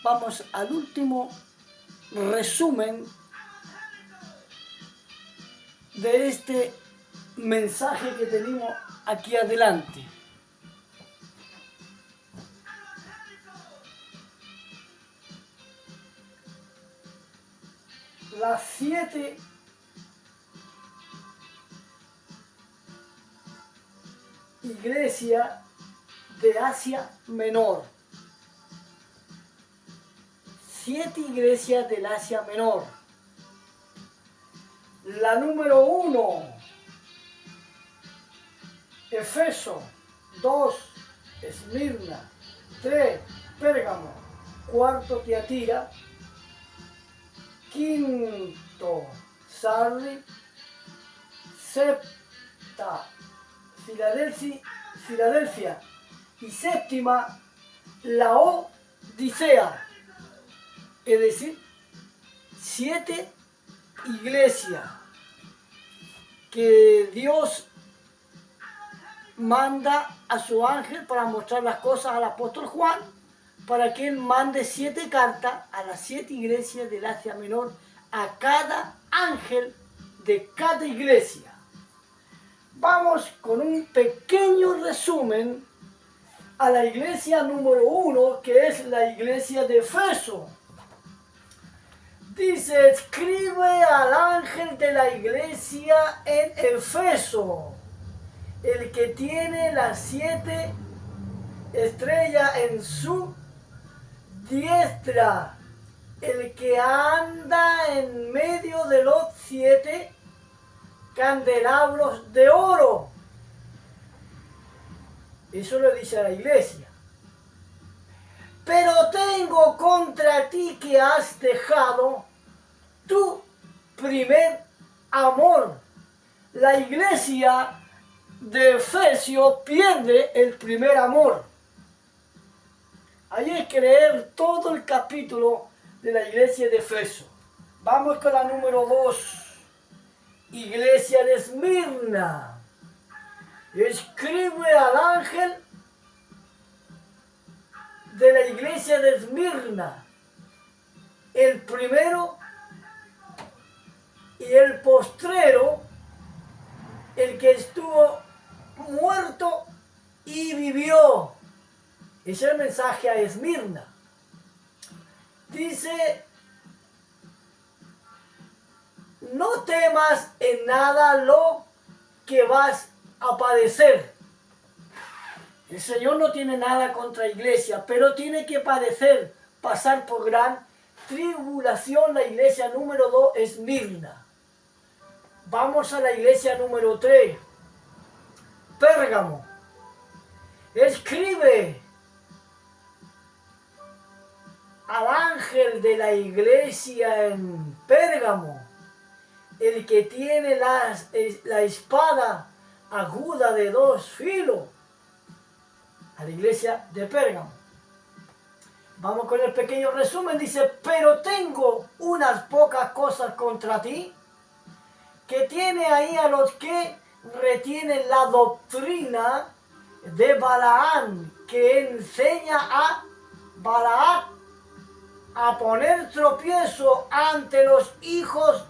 vamos al último resumen de este mensaje que tenemos aquí adelante. Las 7 iglesias de Asia Menor. 7 iglesias del Asia Menor. La número 1, Efeso. 2, Esmirna. 3, Pérgamo. 4, Tiatira. 5, Sardis. 6, Filadelfia. Y 7, Laodicea. Es decir, 7 iglesias que Dios manda a su ángel para mostrar las cosas al apóstol Juan, para que él mande 7 cartas a las 7 iglesias del Asia Menor, a cada ángel de cada iglesia. Vamos con un pequeño resumen a la iglesia número 1, que es la iglesia de Efeso. Dice: escribe al ángel de la iglesia en Efeso, el que tiene las 7 estrellas en su diestra, el que anda en medio de los 7 candelabros de oro. Eso lo dice a la iglesia. Pero tengo contra ti que has dejado tu primer amor. La iglesia de Efesios pierde el primer amor. Ahí hay que leer todo el capítulo de la iglesia de Efesios. Vamos con la número 2. Iglesia de Esmirna. Escribe al ángel de la iglesia de Esmirna, el primero y el postrero, el que estuvo muerto y vivió. Ese es el mensaje a Esmirna. Dice: no temas en nada lo que vas a padecer. El Señor no tiene nada contra la iglesia, pero tiene que pasar por gran tribulación la iglesia número 2, Esmirna. Vamos a la iglesia número 3, Pérgamo. Escribe al ángel de la iglesia en Pérgamo, el que tiene la espada aguda de 2 filos, a la iglesia de Pérgamo. Vamos con el pequeño resumen. Dice: pero tengo unas pocas cosas contra ti, que tiene ahí a los que retienen la doctrina de Balaam, que enseña a Balaam a poner tropiezo ante los hijos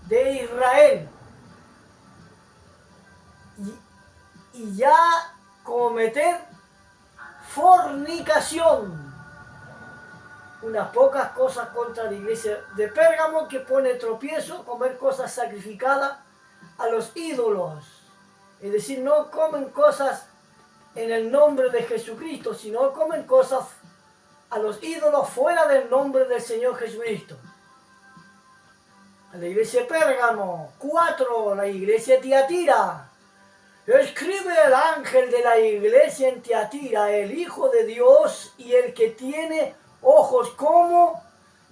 de Israel y ya cometer fornicación. Unas pocas cosas contra la iglesia de Pérgamo, que pone tropiezo, comer cosas sacrificadas a los ídolos. Es decir, no comen cosas en el nombre de Jesucristo, sino comen cosas a los ídolos fuera del nombre del Señor Jesucristo. A la iglesia de Pérgamo. 4, la iglesia de Tiatira. Escribe el ángel de la iglesia en Tiatira, el Hijo de Dios y el que tiene ojos como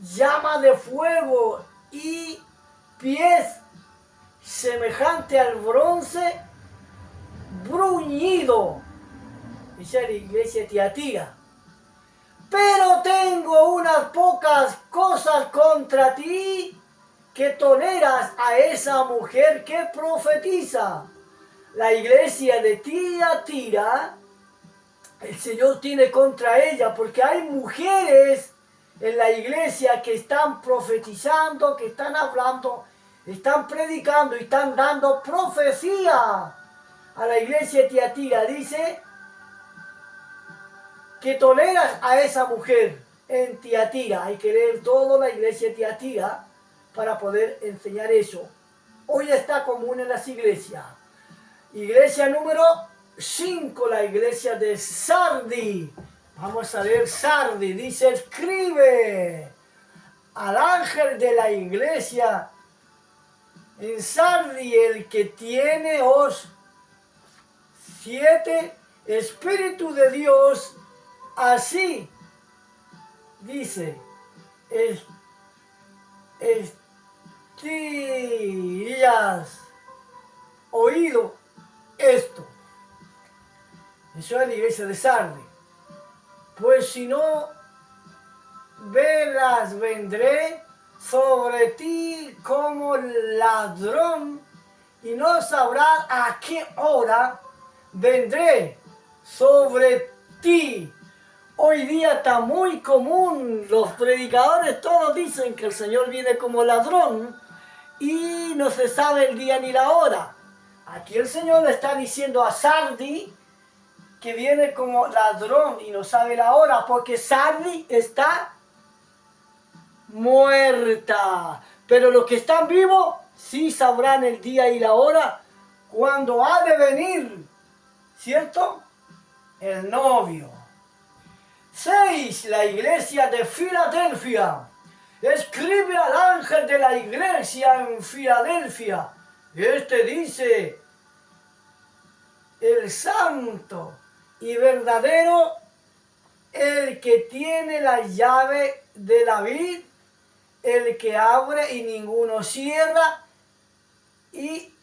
llama de fuego y pies semejante al bronce bruñido. Dice la iglesia de Tiatira: pero tengo unas pocas cosas contra ti, que toleras a esa mujer que profetiza. La iglesia de Tiatira el Señor tiene contra ella, porque hay mujeres en la iglesia que están profetizando, que están hablando, están predicando y están dando profecía a la iglesia de Tiatira. Dice que toleras a esa mujer en Tiatira. Hay que leer toda la iglesia de Tiatira para poder enseñar eso. Hoy está común en las iglesias. Iglesia número 5, la iglesia de Sardi. Vamos a leer Sardi. Dice, escribe al ángel de la iglesia en Sardi, el que tiene os 7 Espíritu de Dios, así dice, estías oído esto. Eso es la iglesia de Sardi. Pues si no velas, vendré sobre ti como ladrón, y no sabrás a qué hora vendré sobre ti. Hoy día está muy común, los predicadores todos dicen que el Señor viene como ladrón y no se sabe el día ni la hora. Aquí el Señor le está diciendo a Sardi que viene como ladrón y no sabe la hora, porque Sardi está muerta. Pero los que están vivos sí sabrán el día y la hora cuando ha de venir, ¿cierto? El novio. 6. La iglesia de Filadelfia. Escribe al ángel de la iglesia en Filadelfia. Este dice, el santo y verdadero, el que tiene la llave de David, el que abre y ninguno cierra, y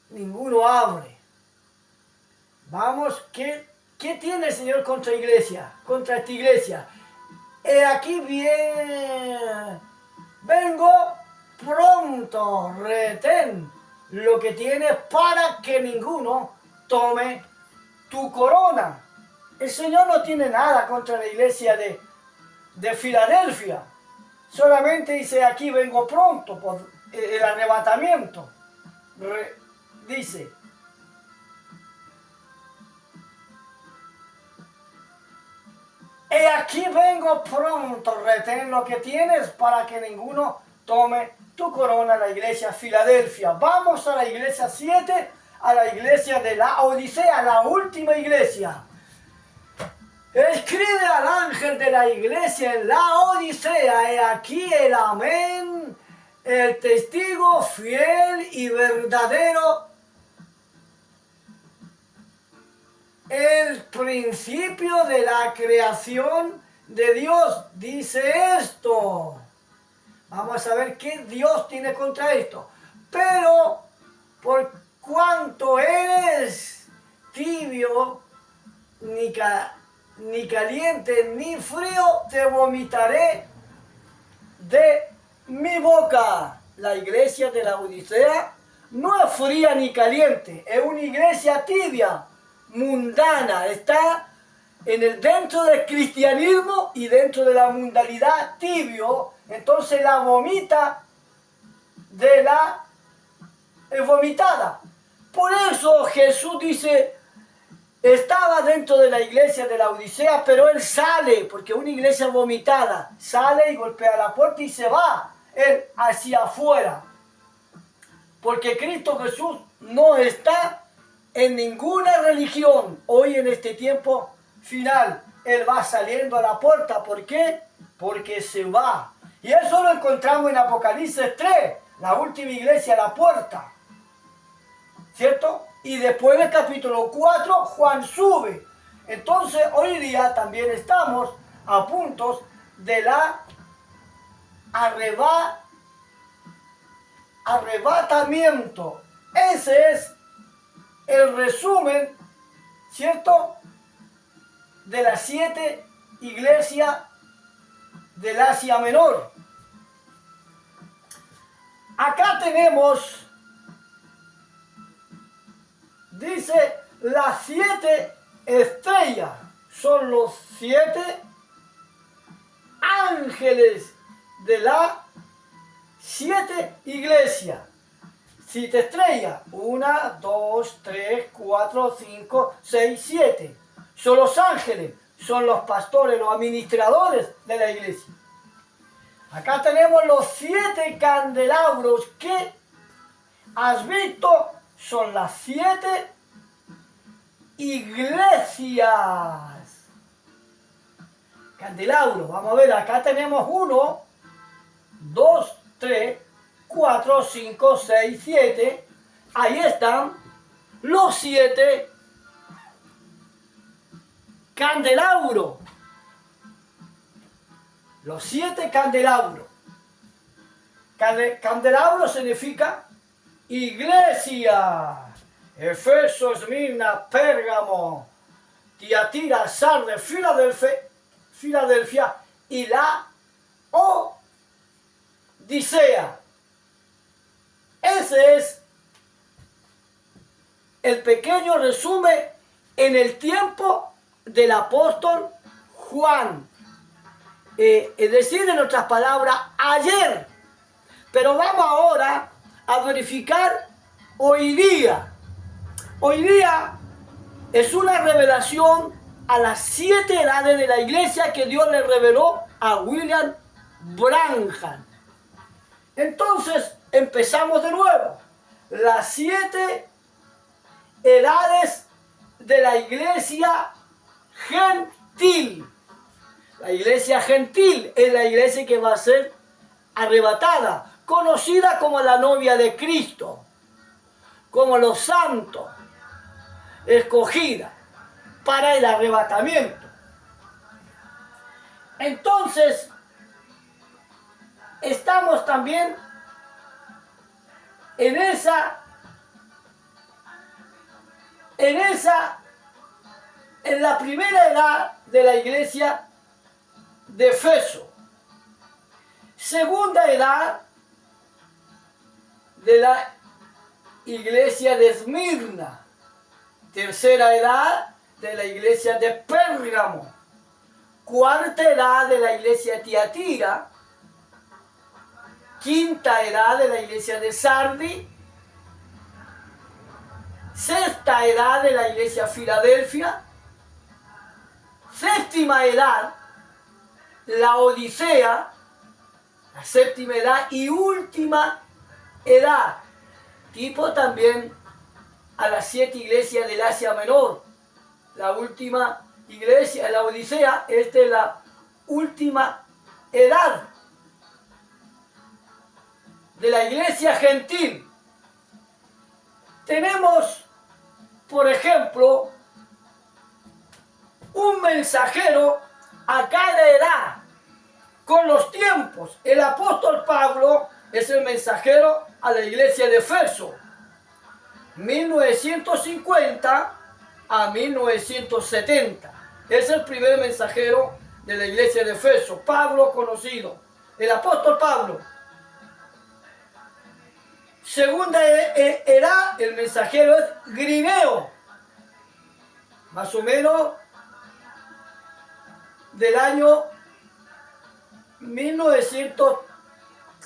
ninguno abre. Vamos, ¿qué tiene el Señor contra iglesia? Contra esta iglesia. Aquí bien, vengo pronto, retén lo que tienes para que ninguno tome tu corona. El Señor no tiene nada contra la iglesia de Filadelfia. Solamente dice, aquí vengo pronto por el arrebatamiento. Dice, he aquí vengo pronto, retén lo que tienes para que ninguno tome tu corona. La iglesia Filadelfia. Vamos a la iglesia 7, a la iglesia de la Odisea, la última iglesia. Escribe al ángel de la iglesia en la Odisea, he aquí el amén, el testigo fiel y verdadero, el principio de la creación de Dios, dice esto. Vamos a ver qué Dios tiene contra esto. Pero por cuanto eres tibio, ni caliente ni frío, te vomitaré de mi boca. La iglesia de la Odisea no es fría ni caliente, es una iglesia tibia, mundana, está dentro del cristianismo y dentro de la mundanidad, tibio. Entonces la vomita de la vomitada. Por eso Jesús dice, estaba dentro de la iglesia de la Odisea, pero él sale, porque una iglesia vomitada, sale y golpea la puerta y se va él hacia afuera. Porque Cristo Jesús no está en ninguna religión. Hoy en este tiempo final, él va saliendo a la puerta. ¿Por qué? Porque se va. Y eso lo encontramos en Apocalipsis 3, la última iglesia, la puerta. ¿Cierto? Y después del capítulo 4, Juan sube. Entonces, hoy día también estamos a puntos de la arrebatamiento. Ese es el resumen, ¿cierto?, de las 7 iglesias del Asia Menor. Acá tenemos, dice, las 7 estrellas son los 7 ángeles de las 7 iglesias. 7 estrellas, 1, 2, 3, 4, 5, 6, 7. Son los ángeles, son los pastores, los administradores de la iglesia. Acá tenemos los 7 candelabros que has visto, son las 7 iglesias. Candelabro, vamos a ver, acá tenemos 1, 2, 3, 4, 5, 6, 7. Ahí están los 7 candelabros. Los 7 candelabros. Candelabro significa iglesia. Efeso, Esmirna, Pérgamo, Tiatira, Sardes, Filadelfia y la Odisea. Ese es el pequeño resumen en el tiempo del apóstol Juan. Es decir, en otras palabras, ayer. Pero vamos ahora a verificar hoy día. Hoy día es una revelación a las 7 edades de la iglesia que Dios le reveló a William Branham. Entonces, empezamos de nuevo. Las 7 edades de la iglesia gentil. La iglesia gentil es la iglesia que va a ser arrebatada, conocida como la novia de Cristo, como los santos, escogida para el arrebatamiento. Entonces, estamos también en la primera edad de la iglesia de Efeso, segunda edad de la iglesia de Esmirna, tercera edad de la iglesia de Pérgamo, cuarta edad de la iglesia de Tiatira, quinta edad de la iglesia de Sardi, sexta edad de la iglesia de Filadelfia, séptima edad, la Odisea, la séptima edad y última edad, tipo también a las 7 iglesias del Asia Menor. La última iglesia, la Odisea, esta es la última edad de la iglesia gentil. Tenemos, por ejemplo, un mensajero a cada edad, con los tiempos. El apóstol Pablo es el mensajero a la iglesia de Efeso, 1950 a 1970. Es el primer mensajero de la iglesia de Efeso, Pablo conocido, el apóstol Pablo. Segunda edad, el mensajero es Grineo, más o menos del año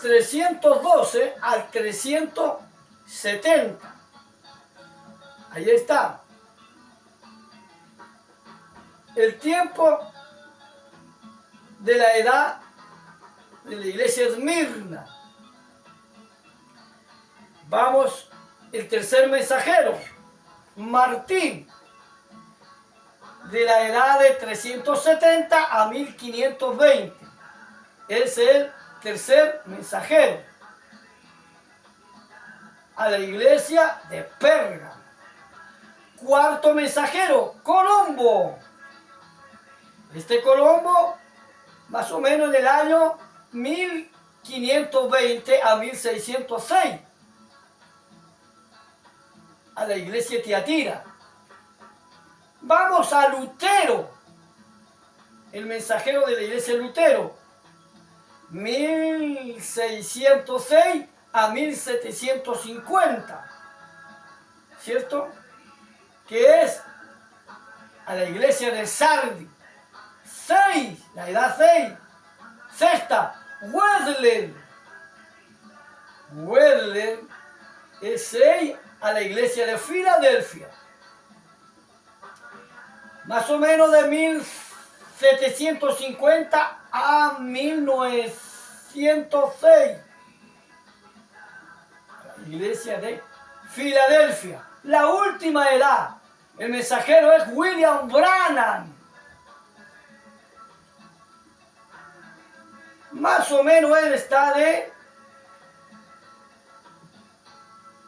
312 al 370. Ahí está. El tiempo de la edad de la iglesia de Esmirna. Vamos, el tercer mensajero, Martín, de la edad de 370 a 1520. Es el tercer mensajero a la iglesia de Pérgamo. Cuarto mensajero, Colombo. Este Colombo, más o menos del año 1520 a 1606, a la iglesia de Tiatira. Vamos a Lutero, el mensajero de la iglesia de Lutero, 1606 a 1750, ¿cierto? Que es a la iglesia de Sardi. 6, la edad 6. Sexta, Wesley. Wesley es 6 a la iglesia de Filadelfia. Más o menos de 1750 a 1906. La iglesia de Filadelfia. La última edad. El mensajero es William Branham. Más o menos él está de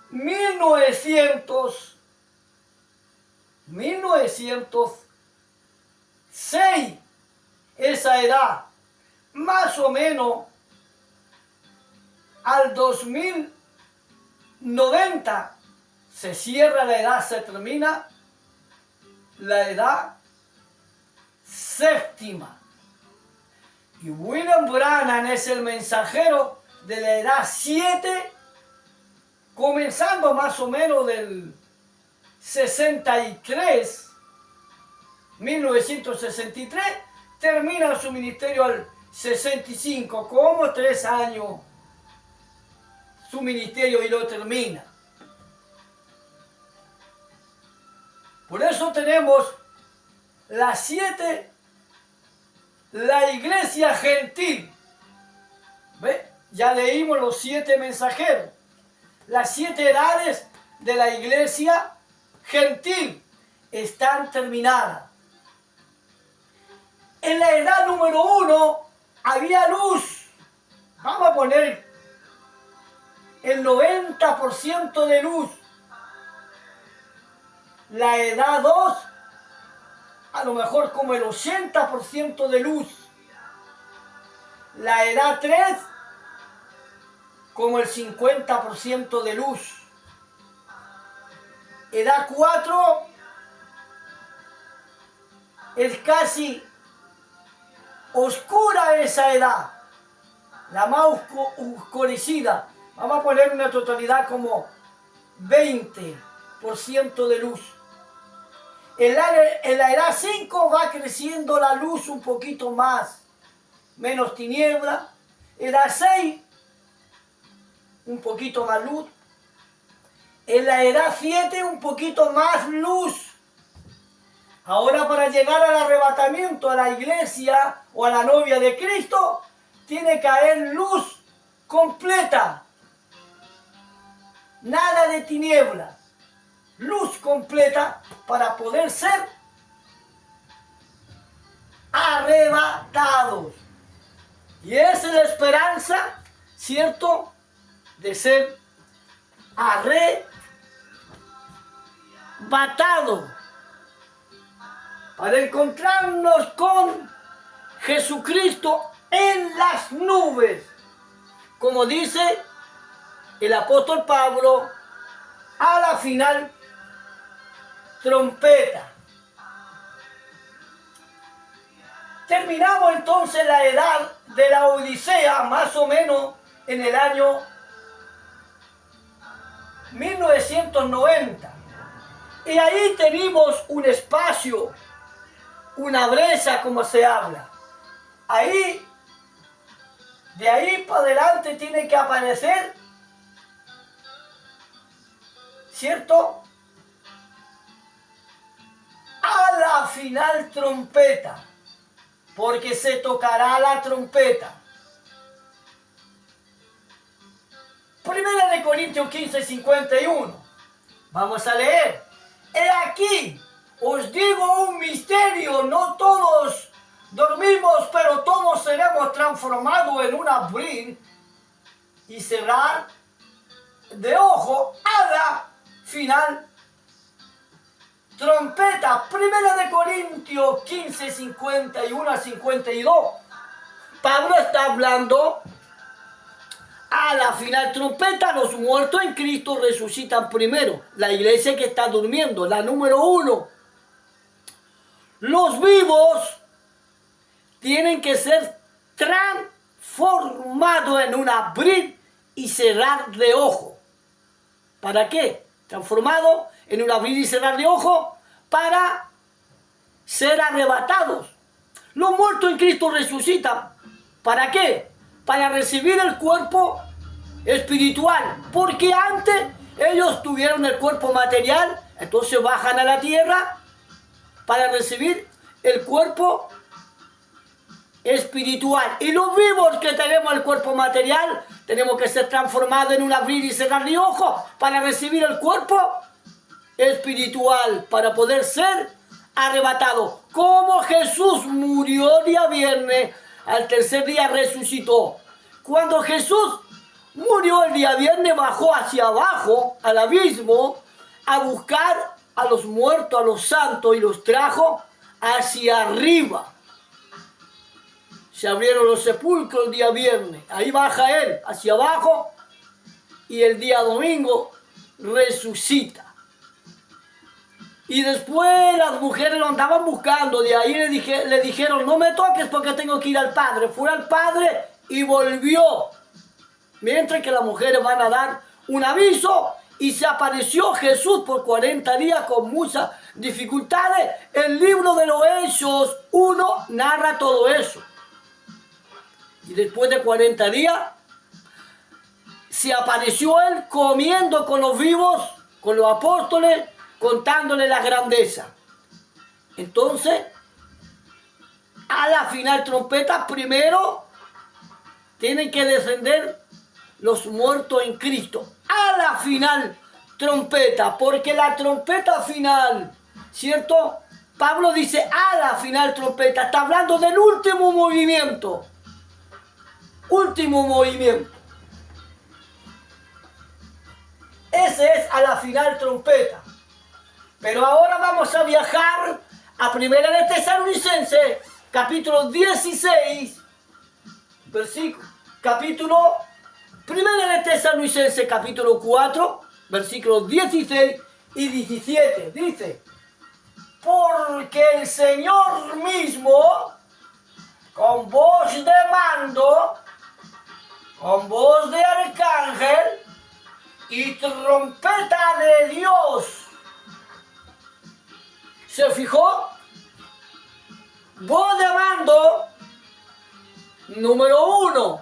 1906, esa edad, más o menos al 2090 se cierra la edad, se termina la edad séptima. Y William Branham es el mensajero de la edad 7, comenzando más o menos del 63, 1963, termina su ministerio al 65, como 3 años su ministerio y lo termina. Por eso tenemos las 7, la iglesia gentil. ¿Ve? Ya leímos los 7 mensajeros. Las 7 edades de la iglesia gentil están terminadas. En la edad número 1 había luz. Vamos a poner el 90% de luz. La edad 2, a lo mejor como el 80% de luz. La edad 3, como el 50% de luz. Edad 4 es casi oscura esa edad, la más oscurecida. Vamos a poner una totalidad como 20% de luz. En la edad 5 va creciendo la luz un poquito más, menos tiniebla. Edad 6, un poquito más luz. En la edad 7, un poquito más luz. Ahora, para llegar al arrebatamiento a la iglesia o a la novia de Cristo, tiene que caer luz completa. Nada de tiniebla. Luz completa para poder ser arrebatados. Y esa es la esperanza, ¿cierto?, de ser arrebatado para encontrarnos con Jesucristo en las nubes, como dice el apóstol Pablo a la final trompeta. Terminamos entonces la edad de la Odisea más o menos en el año 1990. Y ahí tenemos un espacio, una brecha, como se habla. Ahí, de ahí para adelante tiene que aparecer, ¿cierto?, a la final trompeta, porque se tocará la trompeta. Primera de Corintios 15, 51. Vamos a leer. He aquí, os digo un misterio, no todos dormimos, pero todos seremos transformados en un abrir y cerrar de ojo a la final trompeta. Primera de Corintios 15, 51 a 52. Pablo está hablando a la final trompeta. Los muertos en Cristo resucitan primero. La iglesia que está durmiendo, la número 1. Los vivos tienen que ser transformados en un abrir y cerrar de ojo. ¿Para qué? Transformado en un abrir y cerrar de ojo para ser arrebatados. Los muertos en Cristo resucitan. ¿Para qué? Para recibir el cuerpo espiritual. Porque antes ellos tuvieron el cuerpo material, entonces bajan a la tierra para recibir el cuerpo espiritual. Y los vivos que tenemos el cuerpo material, tenemos que ser transformados en un abrir y cerrar de ojos para recibir el cuerpo espiritual, para poder ser arrebatado. Como Jesús murió día viernes, al tercer día resucitó. Cuando Jesús murió el día viernes, bajó hacia abajo, al abismo, a buscar a los muertos, a los santos, y los trajo hacia arriba. Se abrieron los sepulcros el día viernes. Ahí baja Él, hacia abajo, y el día domingo resucita. Y después las mujeres lo andaban buscando. De ahí le dijeron, no me toques porque tengo que ir al Padre. Fue al Padre y volvió. Mientras que las mujeres van a dar un aviso, y se apareció Jesús por 40 días con muchas dificultades. El libro de los Hechos 1 narra todo eso. Y después de 40 días se apareció Él comiendo con los vivos, con los apóstoles, contándole la grandeza. Entonces, a la final trompeta, primero tienen que descender los muertos en Cristo. A la final trompeta, porque la trompeta final, ¿cierto? Pablo dice a la final trompeta, está hablando del último movimiento. Último movimiento. Ese es a la final trompeta. Pero ahora vamos a viajar a Primera de Tesalonicenses, capítulo 16, Primera de Tesalonicenses, capítulo 4, versículos 16 y 17. Dice, porque el Señor mismo, con voz de mando, con voz de arcángel y trompeta de Dios. ¿Se fijó? Voz de mando, número 1.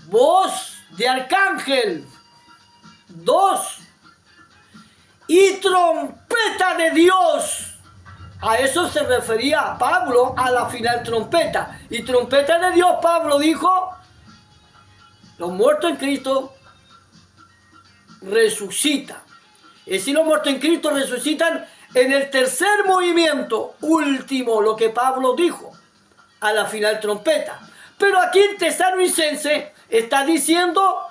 Voz de arcángel, 2. Y trompeta de Dios. A eso se refería Pablo, a la final trompeta. Y trompeta de Dios, Pablo dijo, los muertos en Cristo resucitan. Es decir, los muertos en Cristo resucitan en el tercer movimiento, último, lo que Pablo dijo, a la final trompeta. Pero aquí en Tesalonicense está diciendo,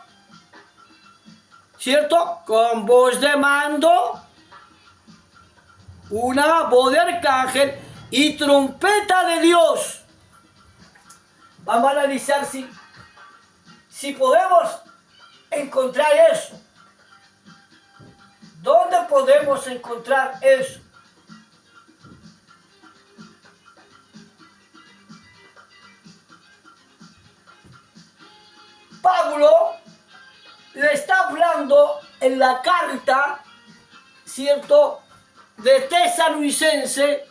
¿cierto? Con voz de mando, una voz de arcángel y trompeta de Dios. Vamos a analizar si podemos encontrar eso. ¿Dónde podemos encontrar eso? Pablo le está hablando en la carta, ¿cierto?, de Tesalonicenses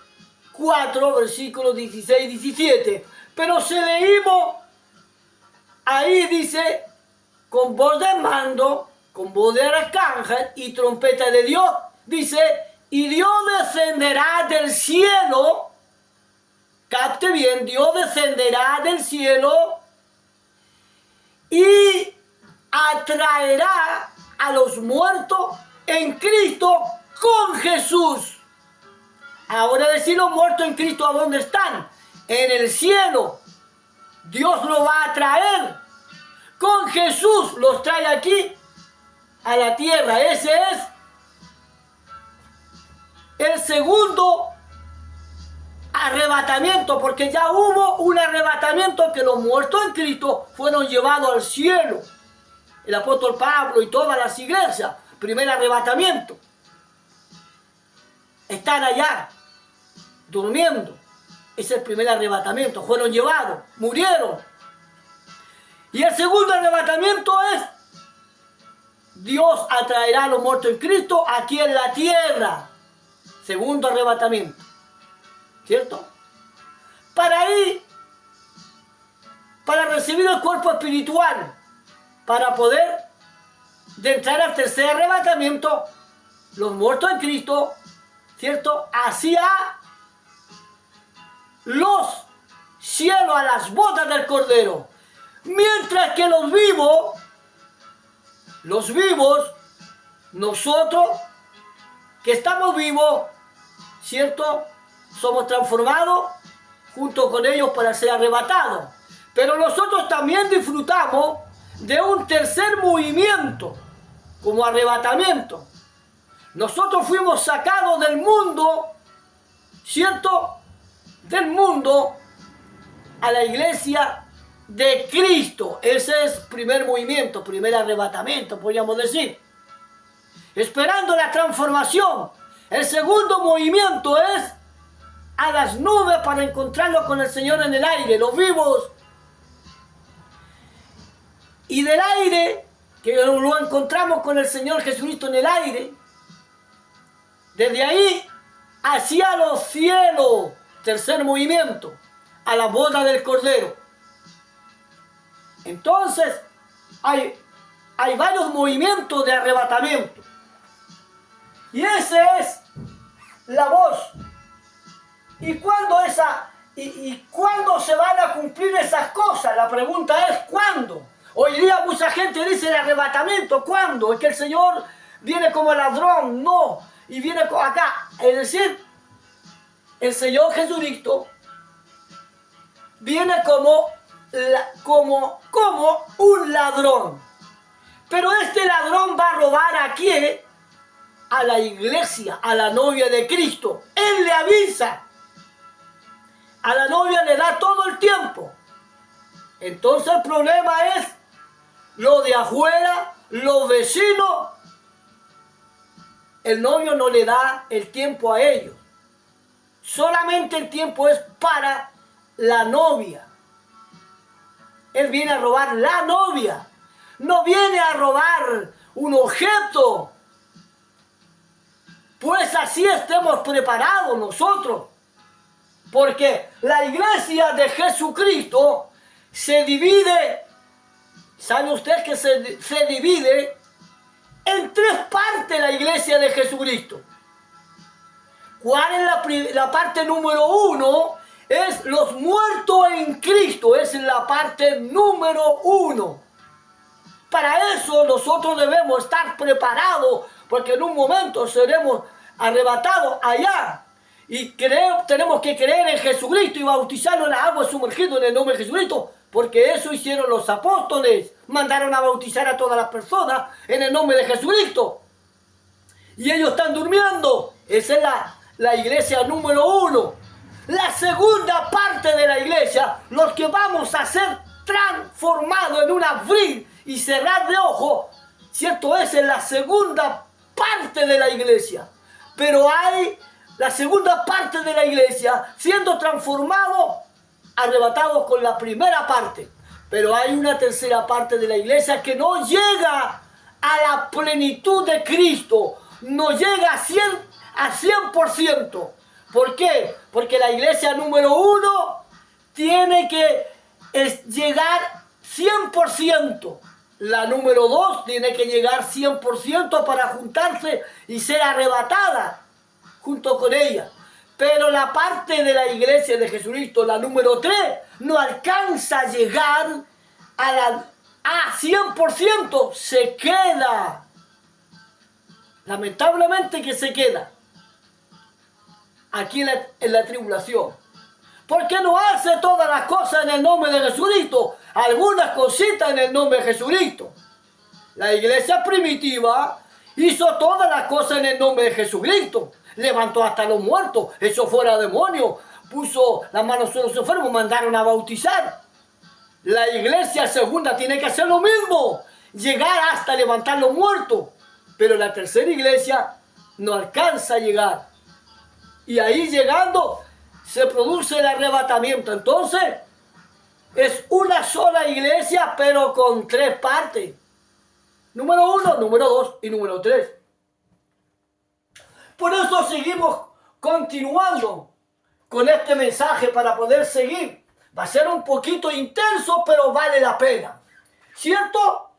4, versículos 16 y 17. Pero si leímos, ahí dice, con voz de mando, con voz de arcángel y trompeta de Dios, dice, y Dios descenderá del cielo, capte bien, Dios descenderá del cielo y atraerá a los muertos en Cristo con Jesús. Ahora decir los muertos en Cristo, ¿a dónde están? En el cielo. Dios los va a traer. Con Jesús los trae aquí a la tierra. Ese es el segundo arrebatamiento, porque ya hubo un arrebatamiento que los muertos en Cristo fueron llevados al cielo. El apóstol Pablo y todas las iglesias, primer arrebatamiento. Están allá, durmiendo. Es el primer arrebatamiento. Fueron llevados, murieron. Y el segundo arrebatamiento es, Dios atraerá a los muertos en Cristo aquí en la tierra. segundo arrebatamiento, ¿cierto? Para ir, para recibir el cuerpo espiritual, para poder de entrar al tercer arrebatamiento, los muertos en Cristo, ¿cierto? Hacia los cielos, a las bodas del Cordero. Mientras que los vivos, nosotros que estamos vivos, ¿cierto? Somos transformados junto con ellos para ser arrebatados. Pero nosotros también disfrutamos de un tercer movimiento, como arrebatamiento. Nosotros fuimos sacados del mundo, ¿cierto? Del mundo a la iglesia de Cristo. Ese es primer movimiento, primer arrebatamiento, podríamos decir. Esperando la transformación. El segundo movimiento es a las nubes para encontrarlo con el Señor en el aire, los vivos. Y del aire, que lo encontramos con el Señor Jesucristo en el aire, desde ahí hacia los cielos, tercer movimiento, a la boda del Cordero. Entonces, hay varios movimientos de arrebatamiento. Y esa es la voz. ¿Y cuándo cuándo se van a cumplir esas cosas? La pregunta es ¿cuándo? Hoy día mucha gente dice el arrebatamiento. ¿Cuándo? Es que el Señor viene como ladrón. No. Y viene acá. Es decir, el Señor Jesucristo viene como un ladrón. Pero este ladrón va a robar ¿a quién? A la iglesia, a la novia de Cristo. Él le avisa. A la novia le da todo el tiempo. Entonces el problema es lo de afuera, los vecinos. El novio no le da el tiempo a ellos. Solamente el tiempo es para la novia. Él viene a robar la novia. No viene a robar un objeto. Pues así estemos preparados nosotros. Porque la iglesia de Jesucristo se divide. ¿Sabe usted que se divide en tres partes la iglesia de Jesucristo? ¿Cuál es la parte número uno? Es los muertos en Cristo. Es la parte número uno. Para eso nosotros debemos estar preparados, porque en un momento seremos arrebatados allá. Y tenemos que creer en Jesucristo y bautizarnos en las aguas sumergidas en el nombre de Jesucristo, porque eso hicieron los apóstoles. Mandaron a bautizar a todas las personas en el nombre de Jesucristo. Y ellos están durmiendo. Esa es la iglesia número uno. La segunda parte de la iglesia, los que vamos a ser transformados en un abrir y cerrar de ojos, ¿cierto? Esa es la segunda parte de la iglesia. Pero hay la segunda parte de la iglesia siendo transformado, arrebatado con la primera parte. Pero hay una tercera parte de la iglesia que no llega a la plenitud de Cristo, no llega a 100%. ¿Por qué? Porque la iglesia número uno tiene que llegar 100%. La número 2 tiene que llegar 100% para juntarse y ser arrebatada junto con ella. Pero la parte de la iglesia de Jesucristo, la número 3, no alcanza a llegar a 100%. Se queda. Lamentablemente que se queda. Aquí en la tribulación. Porque no hace todas las cosas en el nombre de Jesucristo. Algunas cositas en el nombre de Jesucristo. La iglesia primitiva hizo todas las cosas en el nombre de Jesucristo. Levantó hasta los muertos, echó fuera demonios, puso las manos sobre los enfermos, mandaron a bautizar. La iglesia segunda tiene que hacer lo mismo. Llegar hasta levantar los muertos. Pero la tercera iglesia no alcanza a llegar. Y ahí llegando se produce el arrebatamiento. Entonces, es una sola iglesia, pero con tres partes. Número 1, número 2 y número 3. Por eso seguimos continuando con este mensaje para poder seguir. Va a ser un poquito intenso, pero vale la pena. ¿Cierto?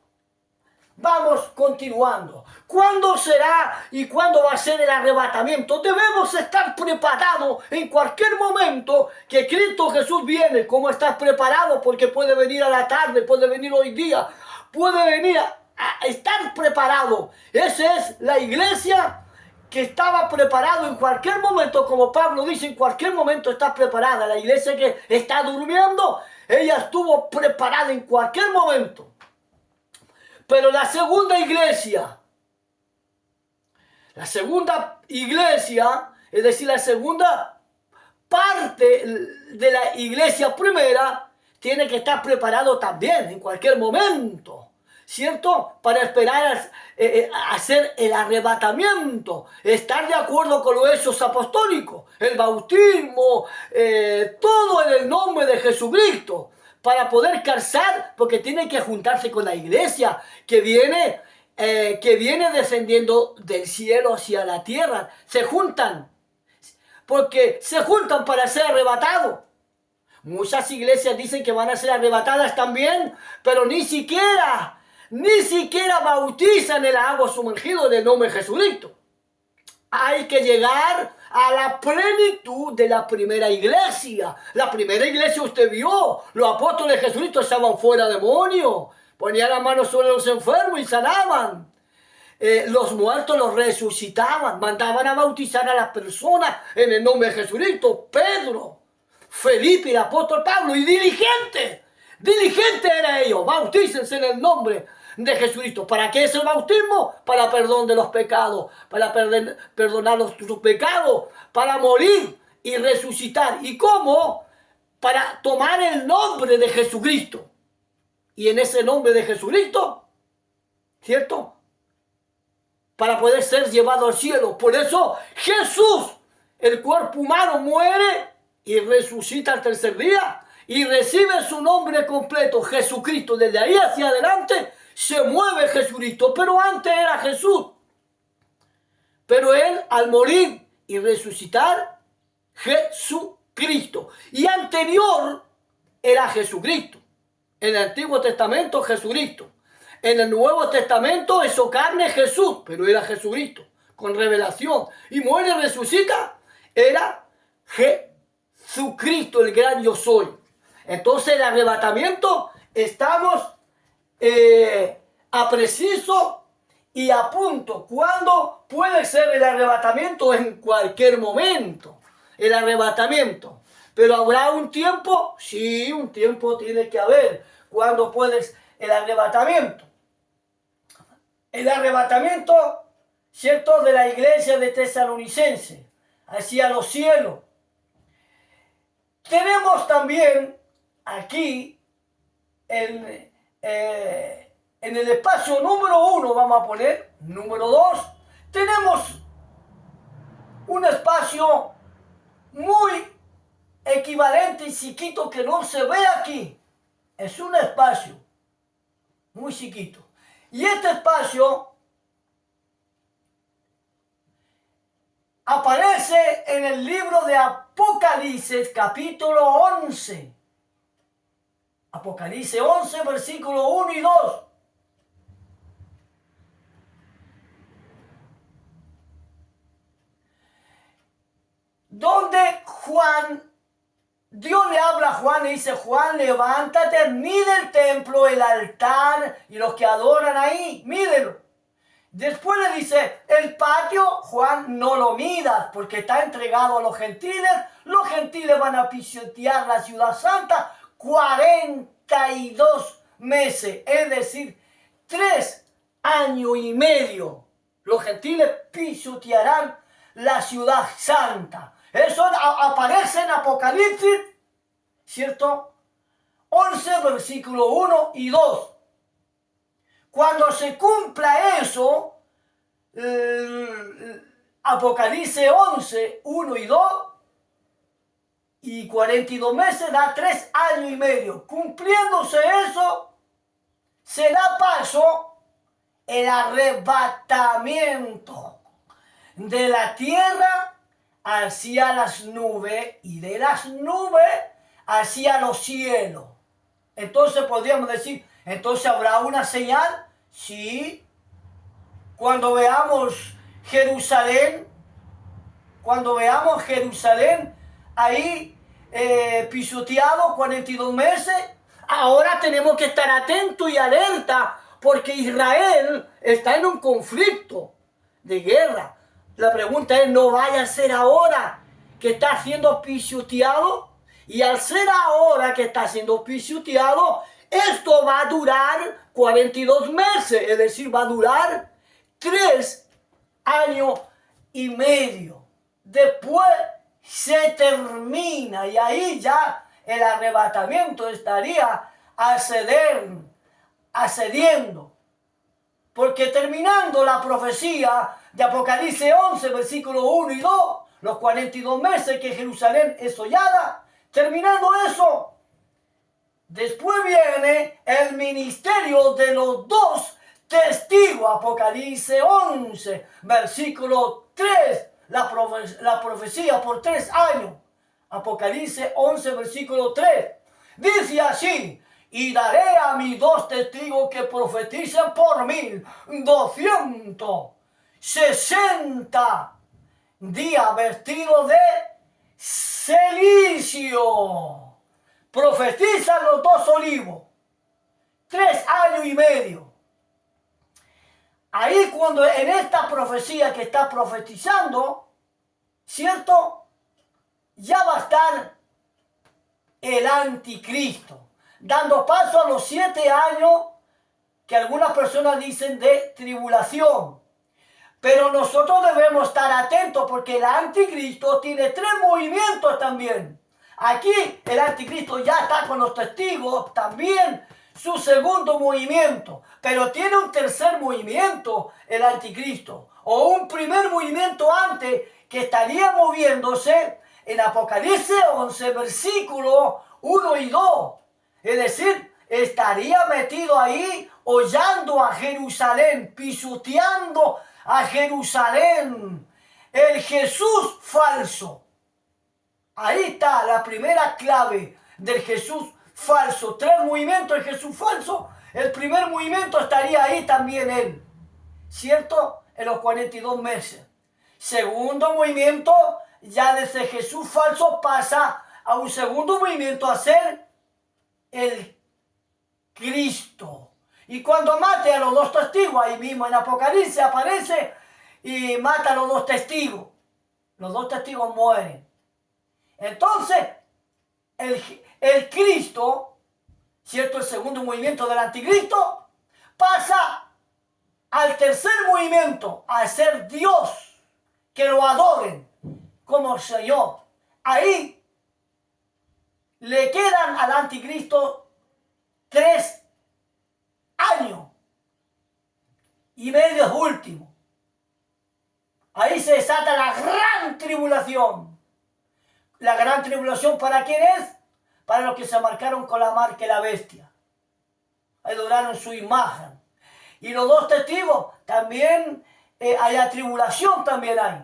Vamos continuando. ¿Cuándo será y cuándo va a ser el arrebatamiento? Debemos estar preparados en cualquier momento que Cristo Jesús viene. ¿Cómo estás preparado? Porque puede venir a la tarde, puede venir hoy día, puede venir a estar preparado. Esa es la iglesia que estaba preparado en cualquier momento, como Pablo dice, en cualquier momento está preparada. La iglesia que está durmiendo, ella estuvo preparada en cualquier momento. Pero la segunda iglesia, es decir, la segunda parte de la iglesia primera, tiene que estar preparado también en cualquier momento, ¿cierto? Para esperar a hacer el arrebatamiento, estar de acuerdo con los hechos apostólicos, el bautismo, todo en el nombre de Jesucristo, para poder calzar, porque tiene que juntarse con la iglesia que viene descendiendo del cielo hacia la tierra. Se juntan, porque se juntan para ser arrebatados. Muchas iglesias dicen que van a ser arrebatadas también, pero ni siquiera bautizan el agua sumergido en el nombre de Jesucristo. Hay que llegar a la plenitud de la primera iglesia. La primera iglesia usted vio, los apóstoles de Jesucristo estaban fuera demonios, ponían las manos sobre los enfermos y sanaban. Los muertos los resucitaban, mandaban a bautizar a las personas en el nombre de Jesucristo. Pedro, Felipe, el apóstol Pablo y diligentes eran ellos. Bautícense en el nombre de Jesucristo. ¿Para qué es el bautismo? Para perdón de los pecados, para perdonar sus pecados, para morir y resucitar. ¿Y cómo? Para tomar el nombre de Jesucristo. Y en ese nombre de Jesucristo, ¿cierto? Para poder ser llevado al cielo. Por eso Jesús, el cuerpo humano, muere y resucita al tercer día y recibe su nombre completo, Jesucristo. Desde ahí hacia adelante se mueve Jesucristo, pero antes era Jesús. Pero él, al morir y resucitar, Jesucristo. Y anterior era Jesucristo. En el Antiguo Testamento, Jesucristo. En el Nuevo Testamento, eso carne Jesús, pero era Jesucristo, con revelación. Y muere y resucita, era Jesucristo, el gran yo soy. Entonces, el arrebatamiento, estamos a preciso y a punto. ¿Cuándo puede ser el arrebatamiento? En cualquier momento. El arrebatamiento. Pero ¿habrá un tiempo? Sí, un tiempo tiene que haber. ¿Cuándo puede el arrebatamiento? El arrebatamiento, ¿cierto?, de la iglesia de Tesalonicense hacia los cielos. Tenemos también aquí en el espacio número 1, vamos a poner número 2, tenemos un espacio muy equivalente y chiquito que no se ve aquí. Es un espacio muy chiquito. Y este espacio aparece en el libro de Apocalipsis, capítulo 11. Apocalipsis 11, versículos 1 y 2. Donde Dios le habla a Juan y dice: Juan, levántate, mide el templo, el altar y los que adoran ahí, mídelo. Después le dice: el patio, Juan, no lo midas porque está entregado a los gentiles. Los gentiles van a pisotear la ciudad santa 42 meses, es decir, 3 años y medio. Los gentiles pisotearán la ciudad santa. Eso aparece en Apocalipsis, ¿cierto? 11, versículo 1 y 2. Cuando se cumpla eso, Apocalipsis 11, 1 y 2, y 42 meses da 3 años y medio. Cumpliéndose eso, se da paso el arrebatamiento de la tierra hacia las nubes y de las nubes hacia los cielos. Entonces podríamos decir, entonces habrá una señal, sí. Cuando veamos Jerusalén, ahí pisoteado 42 meses, ahora tenemos que estar atentos y alerta porque Israel está en un conflicto de guerra. La pregunta es, ¿no vaya a ser ahora que está siendo pisoteado? Y al ser ahora que está siendo pisoteado, esto va a durar 42 meses, es decir, va a durar 3 años y medio. Después se termina y ahí ya el arrebatamiento estaría accediendo. Porque terminando la profecía de Apocalipsis 11, versículos 1 y 2, los 42 meses que Jerusalén es hollada, terminando eso, después viene el ministerio de los dos testigos, Apocalipsis 11, versículo 3, la profecía por 3 años, Apocalipsis 11, versículo 3, dice así: y daré a mis 2 testigos que profeticen por 1260 días vestidos de cilicio. Profetizan los 2 olivos, 3 años y medio. Ahí cuando en esta profecía que está profetizando, ¿cierto? Ya va a estar el anticristo, dando paso a los 7 años que algunas personas dicen de tribulación. Pero nosotros debemos estar atentos porque el anticristo tiene 3 movimientos también. Aquí el anticristo ya está con los testigos, también su segundo movimiento, pero tiene un tercer movimiento el anticristo, o un primer movimiento antes que estaría moviéndose en Apocalipsis 11, versículos 1 y 2. Es decir, estaría metido ahí hollando a Jerusalén, pisoteando a Jerusalén, el Jesús falso. Ahí está la primera clave del Jesús falso. 3 movimientos del Jesús falso. El primer movimiento estaría ahí también él, ¿cierto? En los 42 meses. Segundo movimiento, ya desde Jesús falso pasa a un segundo movimiento a ser el Cristo. Y cuando mate a los 2 testigos, ahí mismo en Apocalipsis aparece y mata a los 2 testigos. Los 2 testigos mueren. Entonces, el Cristo, ¿cierto? El segundo movimiento del anticristo, pasa al tercer movimiento, a ser Dios, que lo adoren como Señor. Ahí le quedan al anticristo 3 años y medio último. Ahí se desata la gran tribulación. La gran tribulación, ¿para quién es? Para los que se marcaron con la marca de la bestia. Adoraron su imagen. Y los 2 testigos, también hay tribulación, también hay.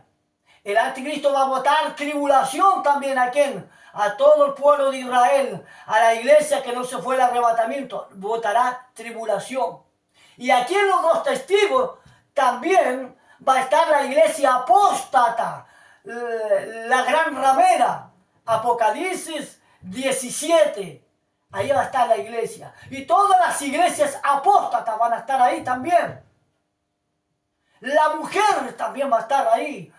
El anticristo va a botar tribulación también a quién? A todo el pueblo de Israel, a la iglesia que no se fue el arrebatamiento, botará tribulación. Y aquí en los 2 testigos también va a estar la iglesia apóstata, la gran ramera, Apocalipsis 17, ahí va a estar la iglesia. Y todas las iglesias apóstatas van a estar ahí también. La mujer también va a estar ahí.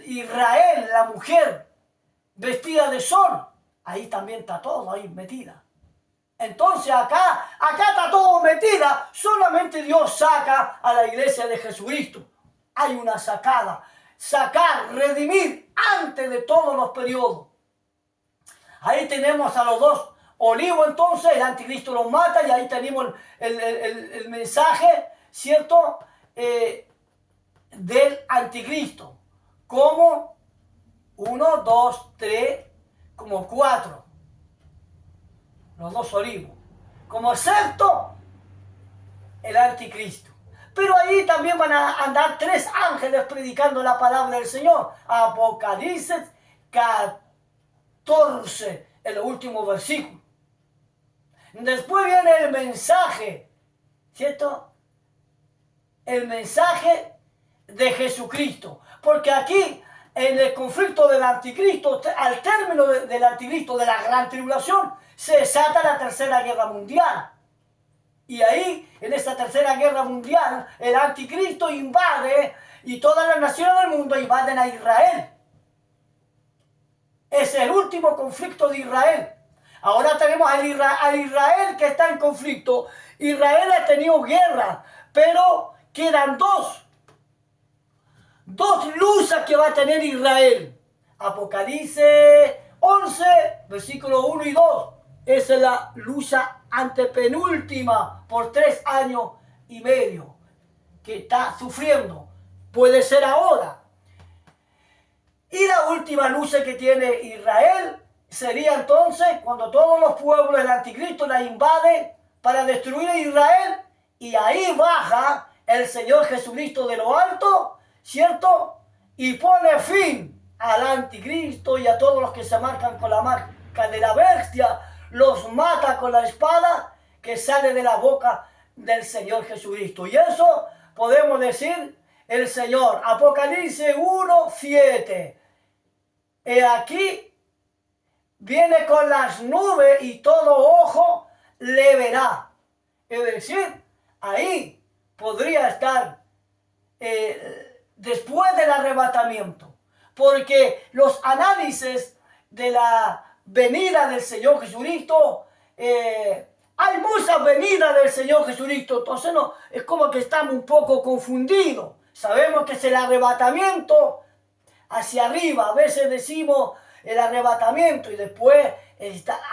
Israel, la mujer vestida de sol, ahí también está todo ahí metida. Entonces acá está todo metida, solamente Dios saca a la iglesia de Jesucristo. Hay una sacada, sacar, redimir antes de todos los periodos. Ahí tenemos a los 2 olivos, entonces el anticristo los mata y ahí tenemos el mensaje, ¿cierto? Del anticristo, como 1, 2, 3, como 4, los 2 olivos, como sexto, el anticristo. Pero ahí también van a andar 3 ángeles predicando la palabra del Señor. Apocalipsis 14, el último versículo. Después viene el mensaje, ¿cierto? El mensaje de Jesucristo. Porque aquí, en el conflicto del anticristo, al término del anticristo, de la gran tribulación, se desata la tercera guerra mundial. Y ahí, en esta tercera guerra mundial, el anticristo invade y todas las naciones del mundo invaden a Israel. Es el último conflicto de Israel. Ahora tenemos a Israel que está en conflicto. Israel ha tenido guerra, pero quedan dos luchas que va a tener Israel. Apocalipsis 11, versículos 1 y 2. Esa es la lucha antepenúltima por 3 años y medio que está sufriendo. Puede ser ahora. Y la última lucha que tiene Israel sería entonces cuando todos los pueblos del anticristo la invaden para destruir a Israel, y ahí baja el Señor Jesucristo de lo alto, ¿cierto? Y pone fin al anticristo y a todos los que se marcan con la marca de la bestia, los mata con la espada que sale de la boca del Señor Jesucristo. Y eso podemos decir el Señor. Apocalipsis 1, 7. He aquí viene con las nubes y todo ojo le verá. Es decir, ahí podría estar después del arrebatamiento. Porque los análisis de la venida del Señor Jesucristo, hay muchas venidas del Señor Jesucristo, entonces no, es como que estamos un poco confundidos. Sabemos que es el arrebatamiento hacia arriba, a veces decimos el arrebatamiento y después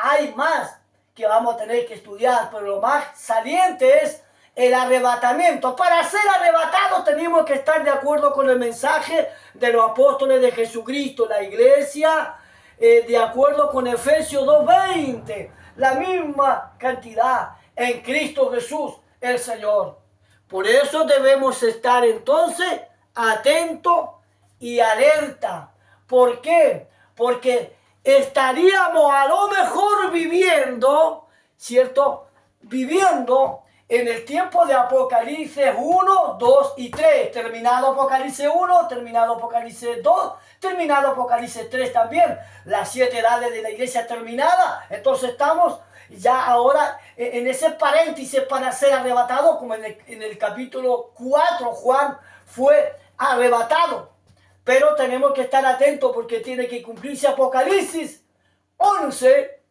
hay más que vamos a tener que estudiar, pero lo más saliente es el arrebatamiento. Para ser arrebatados tenemos que estar de acuerdo con el mensaje de los apóstoles de Jesucristo, la iglesia, de acuerdo con Efesios 2:20, la misma cantidad en Cristo Jesús, el Señor. Por eso debemos estar entonces atentos y alerta. ¿Por qué? Porque estaríamos a lo mejor viviendo, ¿cierto? Viviendo en el tiempo de Apocalipsis 1, 2 y 3. Terminado Apocalipsis 1, terminado Apocalipsis 2, terminado Apocalipsis 3 también. Las 7 edades de la iglesia terminada. Entonces estamos ya ahora en ese paréntesis para ser arrebatado, como en el capítulo 4 Juan fue arrebatado. Pero tenemos que estar atentos porque tiene que cumplirse Apocalipsis 11,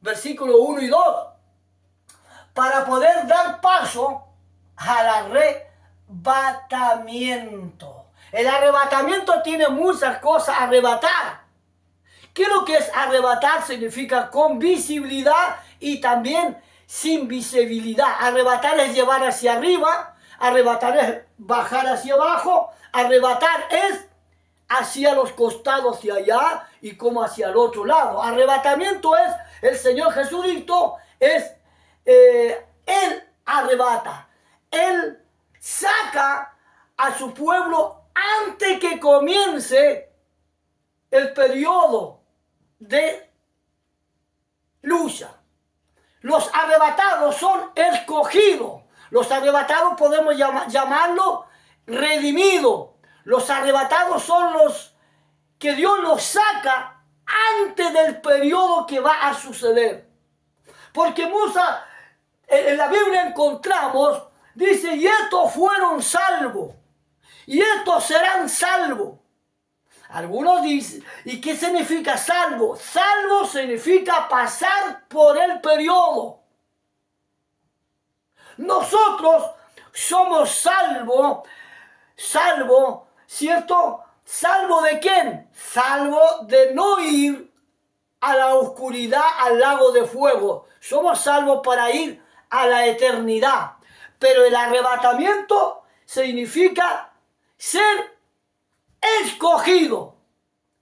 versículos 1 y 2, para poder dar paso al arrebatamiento. El arrebatamiento tiene muchas cosas. Arrebatar. ¿Qué es lo que es arrebatar? Significa con visibilidad y también sin visibilidad. Arrebatar es llevar hacia arriba, arrebatar es bajar hacia abajo, arrebatar es hacia los costados, hacia allá y como hacia el otro lado. Arrebatamiento es el Señor Jesucristo, es Él arrebata, Él saca a su pueblo antes que comience el periodo de lucha. Los arrebatados son escogidos. Los arrebatados podemos llamarlo redimidos. Los arrebatados son los que Dios los saca antes del periodo que va a suceder. Porque en la Biblia encontramos, dice, y estos fueron salvos, y estos serán salvos. Algunos dicen, ¿y qué significa salvo? Salvo significa pasar por el periodo. Nosotros somos salvos, ¿cierto? ¿Salvo de quién? Salvo de no ir a la oscuridad, al lago de fuego. Somos salvos para ir a la eternidad. Pero el arrebatamiento significa ser escogido,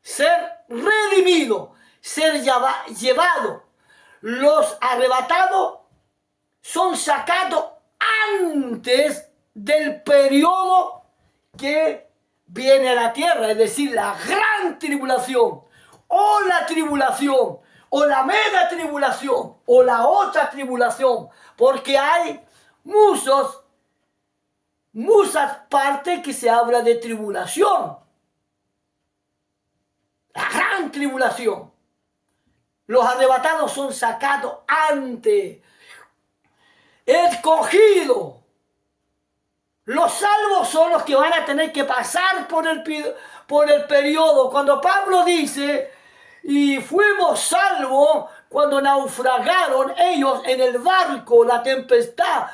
ser redimido, ser llevado. Los arrebatados son sacados antes del periodo que viene a la tierra, es decir, la gran tribulación, o la tribulación, o la mega tribulación, o la otra tribulación, porque hay muchas partes que se habla de tribulación. La gran tribulación. Los arrebatados son sacados antes. Escogidos. Los salvos son los que van a tener que pasar por el periodo. Cuando Pablo dice, y fuimos salvos cuando naufragaron ellos en el barco, la tempestad,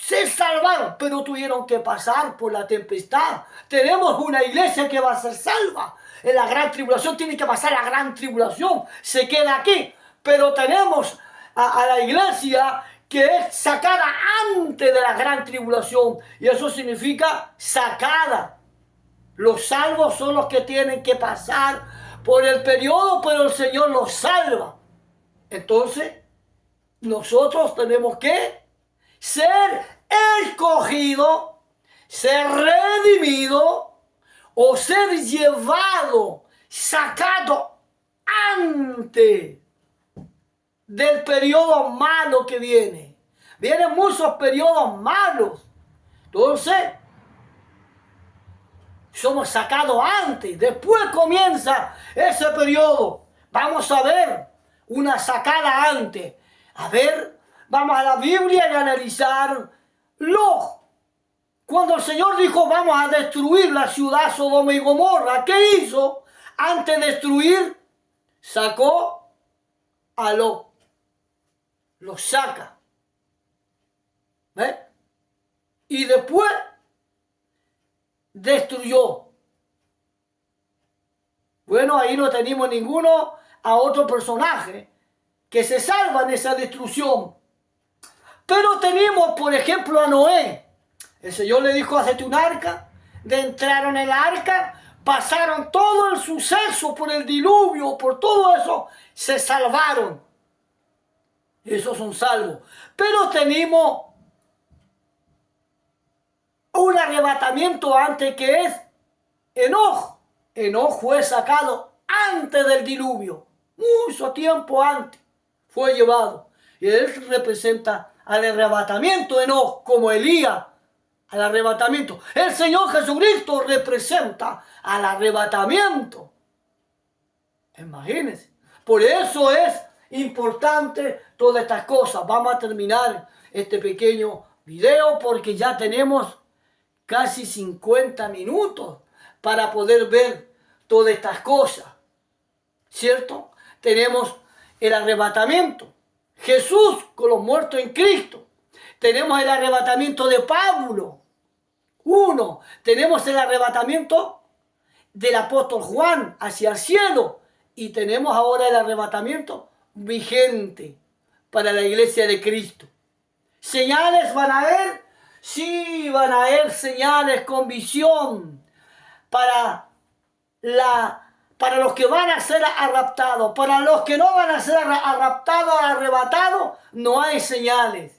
se salvaron, pero tuvieron que pasar por la tempestad. Tenemos una iglesia que va a ser salva. En la gran tribulación tiene que pasar la gran tribulación. Se queda aquí. Pero tenemos a la iglesia que es sacada antes de la gran tribulación. Y eso significa sacada. Los salvos son los que tienen que pasar por el periodo, pero el Señor los salva. Entonces, nosotros tenemos que ser escogidos, ser redimidos, o ser llevado, sacado antes del periodo malo que viene. Vienen muchos periodos malos. Entonces, somos sacados antes. Después comienza ese periodo. Vamos a ver una sacada antes. A ver, vamos a la Biblia y analizar cuando el Señor dijo, vamos a destruir la ciudad Sodoma y Gomorra, ¿qué hizo? Antes de destruir, sacó a Lot. Lo saca. ¿Ves? Y después destruyó. Bueno, ahí no tenemos ninguno a otro personaje que se salva de esa destrucción. Pero tenemos, por ejemplo, a Noé. El Señor le dijo, hacete un arca. Entraron en el arca, pasaron todo el suceso por el diluvio, por todo eso, se salvaron. Esos son salvos. Pero tenemos un arrebatamiento antes, que es Enoc. Enoc fue sacado antes del diluvio, mucho tiempo antes fue llevado. Y él representa al arrebatamiento de Enoc, como Elías al arrebatamiento. El Señor Jesucristo representa al arrebatamiento. Imagínense. Por eso es importante todas estas cosas. Vamos a terminar este pequeño video porque ya tenemos casi 50 minutos para poder ver todas estas cosas. ¿Cierto? Tenemos el arrebatamiento. Jesús con los muertos en Cristo. Tenemos el arrebatamiento de Pablo. Tenemos el arrebatamiento del apóstol Juan hacia el cielo. Y tenemos ahora el arrebatamiento vigente para la iglesia de Cristo. ¿Señales van a haber? Sí, van a haber señales con visión para los que van a ser arrebatados. Para los que no van a ser arrebatados, no hay señales.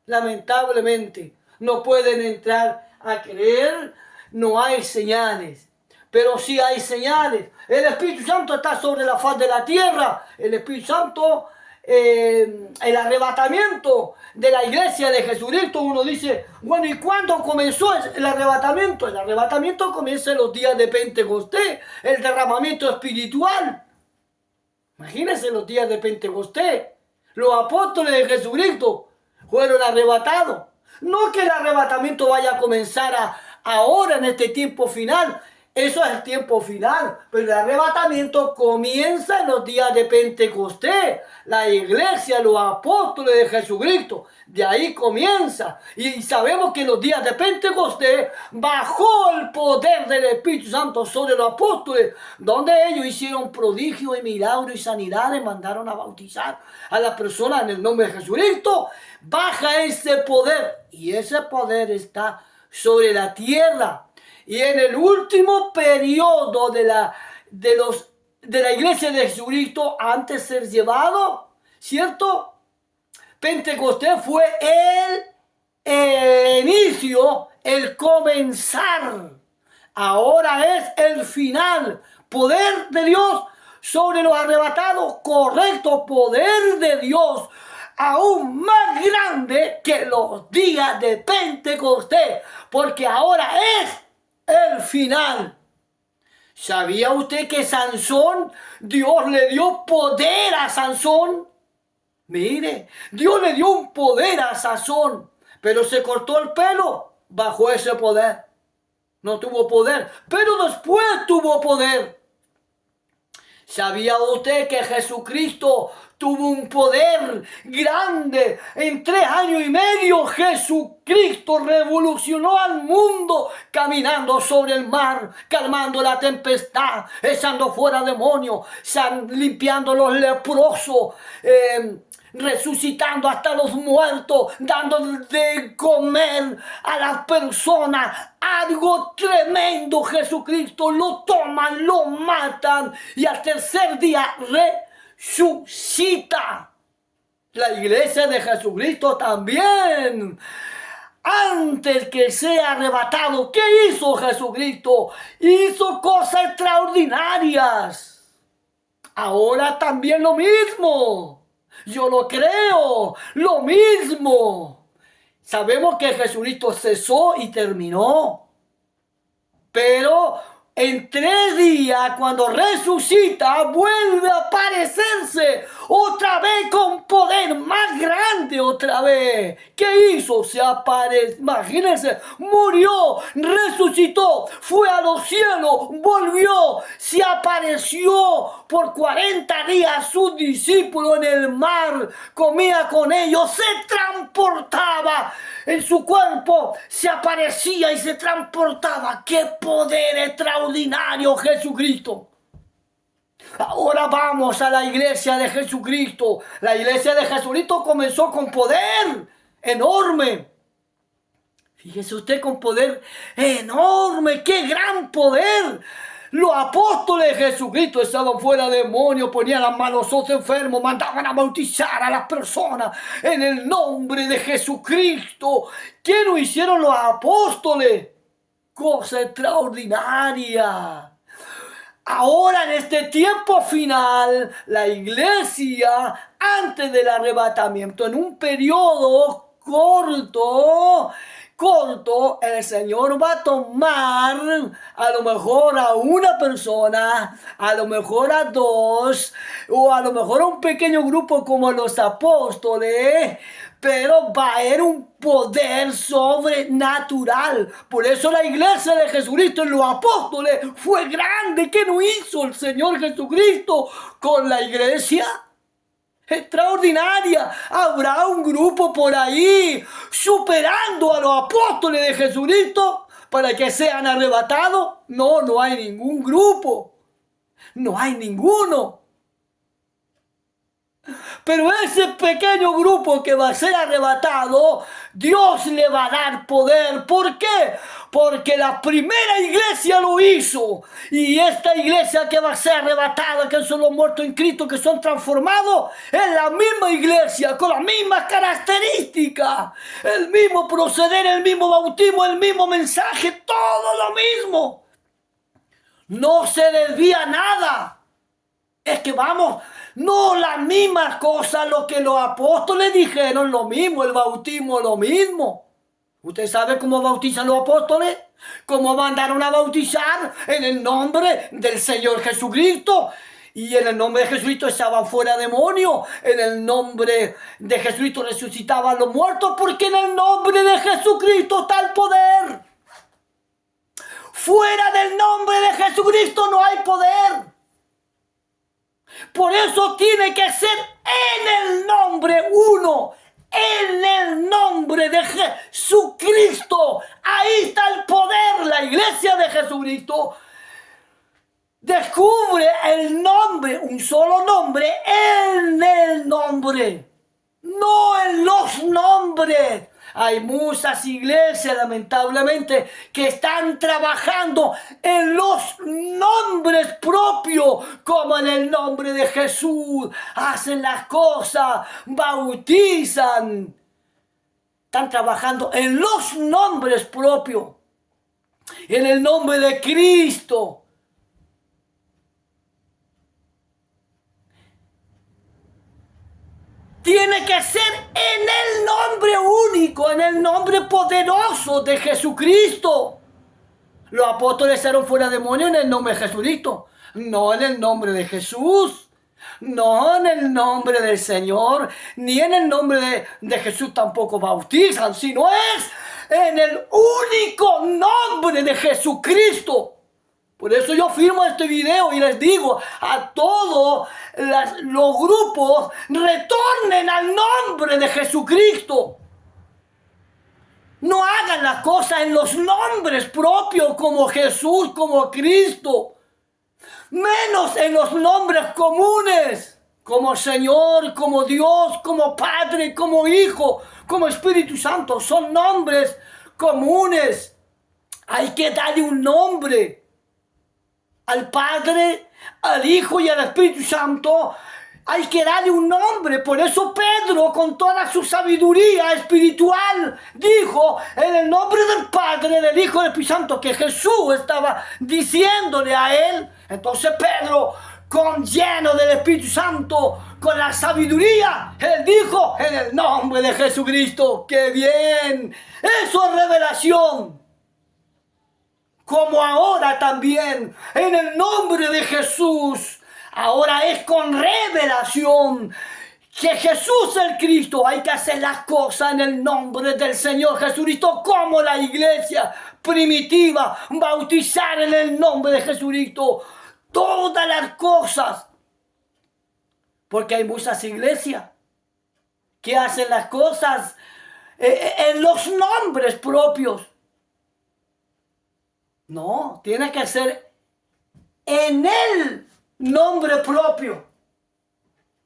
Lamentablemente, no pueden entrar a creer, no hay señales. Pero sí hay señales. El Espíritu Santo está sobre la faz de la tierra. El Espíritu Santo, el arrebatamiento de la iglesia de Jesucristo. Uno dice, bueno, ¿y cuándo comenzó el arrebatamiento? El arrebatamiento comienza en los días de Pentecostés, el derramamiento espiritual. Imagínense los días de Pentecostés. Los apóstoles de Jesucristo fueron arrebatados. No que el arrebatamiento vaya a comenzar ahora en este tiempo final. Eso es el tiempo final, pero el arrebatamiento comienza en los días de Pentecostés. La iglesia, los apóstoles de Jesucristo, de ahí comienza. Y sabemos que en los días de Pentecostés bajó el poder del Espíritu Santo sobre los apóstoles, donde ellos hicieron prodigios y milagros y sanidades, mandaron a bautizar a las personas en el nombre de Jesucristo. Baja ese poder y ese poder está sobre la tierra. Y en el último periodo de la iglesia de Jesucristo, antes de ser llevado, ¿cierto? Pentecostés fue el inicio, el comenzar. Ahora es el final. Poder de Dios sobre los arrebatados, correcto, poder de Dios aún más grande que los días de Pentecostés, porque ahora es el final. ¿Sabía usted que Sansón, Dios le dio poder a Sansón? Mire, Dios le dio un poder a Sansón, pero se cortó el pelo bajo ese poder. No tuvo poder, pero después tuvo poder. ¿Sabía usted que Jesucristo tuvo un poder grande? En 3 años y medio Jesucristo revolucionó al mundo caminando sobre el mar, calmando la tempestad, echando fuera demonios, limpiando los leprosos, resucitando hasta los muertos, dando de comer a las personas. Algo tremendo. Jesucristo lo toman, lo matan y al tercer día resucita. La iglesia de Jesucristo también. Antes que sea arrebatado, ¿qué hizo Jesucristo? Hizo cosas extraordinarias. Ahora también lo mismo. Yo lo creo, lo mismo. Sabemos que Jesucristo cesó y terminó. Pero en 3 días, cuando resucita, vuelve a aparecerse otra vez con poder más grande otra vez. ¿Qué hizo? Se apareció, imagínense, murió, resucitó, fue a los cielos, volvió, se apareció por 40 días a sus discípulos en el mar, comía con ellos, se transportaba en su cuerpo, se aparecía y se transportaba. ¡Qué poder extraordinario Jesucristo! Ahora vamos a la iglesia de Jesucristo. La iglesia de Jesucristo comenzó con poder enorme. Fíjese usted, con poder enorme. ¡Qué gran poder! Los apóstoles de Jesucristo estaban fuera de demonios, ponían las manos a los enfermos, mandaban a bautizar a las personas en el nombre de Jesucristo. ¿Qué no hicieron los apóstoles? Cosa extraordinaria. Ahora en este tiempo final, la iglesia, antes del arrebatamiento, en un periodo corto, el Señor va a tomar a lo mejor a una persona, a lo mejor a 2, o a lo mejor a un pequeño grupo como los apóstoles, pero va a haber un poder sobrenatural. Por eso la iglesia de Jesucristo en los apóstoles fue grande. ¿Qué no hizo el Señor Jesucristo con la iglesia? Extraordinaria. Habrá un grupo por ahí superando a los apóstoles de Jesucristo para que sean arrebatados. No, no hay ningún grupo. No hay ninguno. Pero ese pequeño grupo que va a ser arrebatado, Dios le va a dar poder. ¿Por qué? Porque la primera iglesia lo hizo. Y esta iglesia que va a ser arrebatada, que son los muertos en Cristo, que son transformados, es la misma iglesia, con las mismas características, el mismo proceder, el mismo bautismo, el mismo mensaje, todo lo mismo. No se desvía nada. Es que vamos, no las mismas cosas, lo que los apóstoles dijeron, lo mismo, el bautismo, lo mismo. ¿Usted sabe cómo bautizan los apóstoles? ¿Cómo mandaron a bautizar? En el nombre del Señor Jesucristo. Y en el nombre de Jesucristo echaban fuera demonios. En el nombre de Jesucristo resucitaban los muertos, porque en el nombre de Jesucristo está el poder. Fuera del nombre de Jesucristo no hay poder. Por eso tiene que ser en el nombre uno, en el nombre de Jesucristo. Ahí está el poder. La iglesia de Jesucristo descubre el nombre, un solo nombre, en el nombre, no en los nombres. Hay muchas iglesias, lamentablemente, que están trabajando en los nombres propios, como en el nombre de Jesús. Hacen las cosas, bautizan, están trabajando en los nombres propios, en el nombre de Cristo. Tiene que ser en el nombre único, en el nombre poderoso de Jesucristo. Los apóstoles echaron fuera demonios en el nombre de Jesucristo, no en el nombre de Jesús, no en el nombre del Señor, ni en el nombre de Jesús tampoco bautizan, sino es en el único nombre de Jesucristo. Por eso yo firmo este video y les digo a todos los grupos, retornen al nombre de Jesucristo. No hagan las cosas en los nombres propios como Jesús, como Cristo. Menos en los nombres comunes, como Señor, como Dios, como Padre, como Hijo, como Espíritu Santo. Son nombres comunes. Hay que darle un nombre al Padre, al Hijo y al Espíritu Santo. Hay que darle un nombre. Por eso Pedro, con toda su sabiduría espiritual, dijo en el nombre del Padre, del Hijo y del Espíritu Santo, que Jesús estaba diciéndole a él. Entonces Pedro, lleno del Espíritu Santo, con la sabiduría, él dijo en el nombre de Jesucristo. ¡Qué bien! Eso es revelación. Como ahora también, en el nombre de Jesús. Ahora es con revelación que Jesús es el Cristo. Hay que hacer las cosas en el nombre del Señor Jesucristo, como la iglesia primitiva, bautizar en el nombre de Jesucristo. Todas las cosas. Porque hay muchas iglesias que hacen las cosas en los nombres propios. No, tiene que ser en el nombre propio.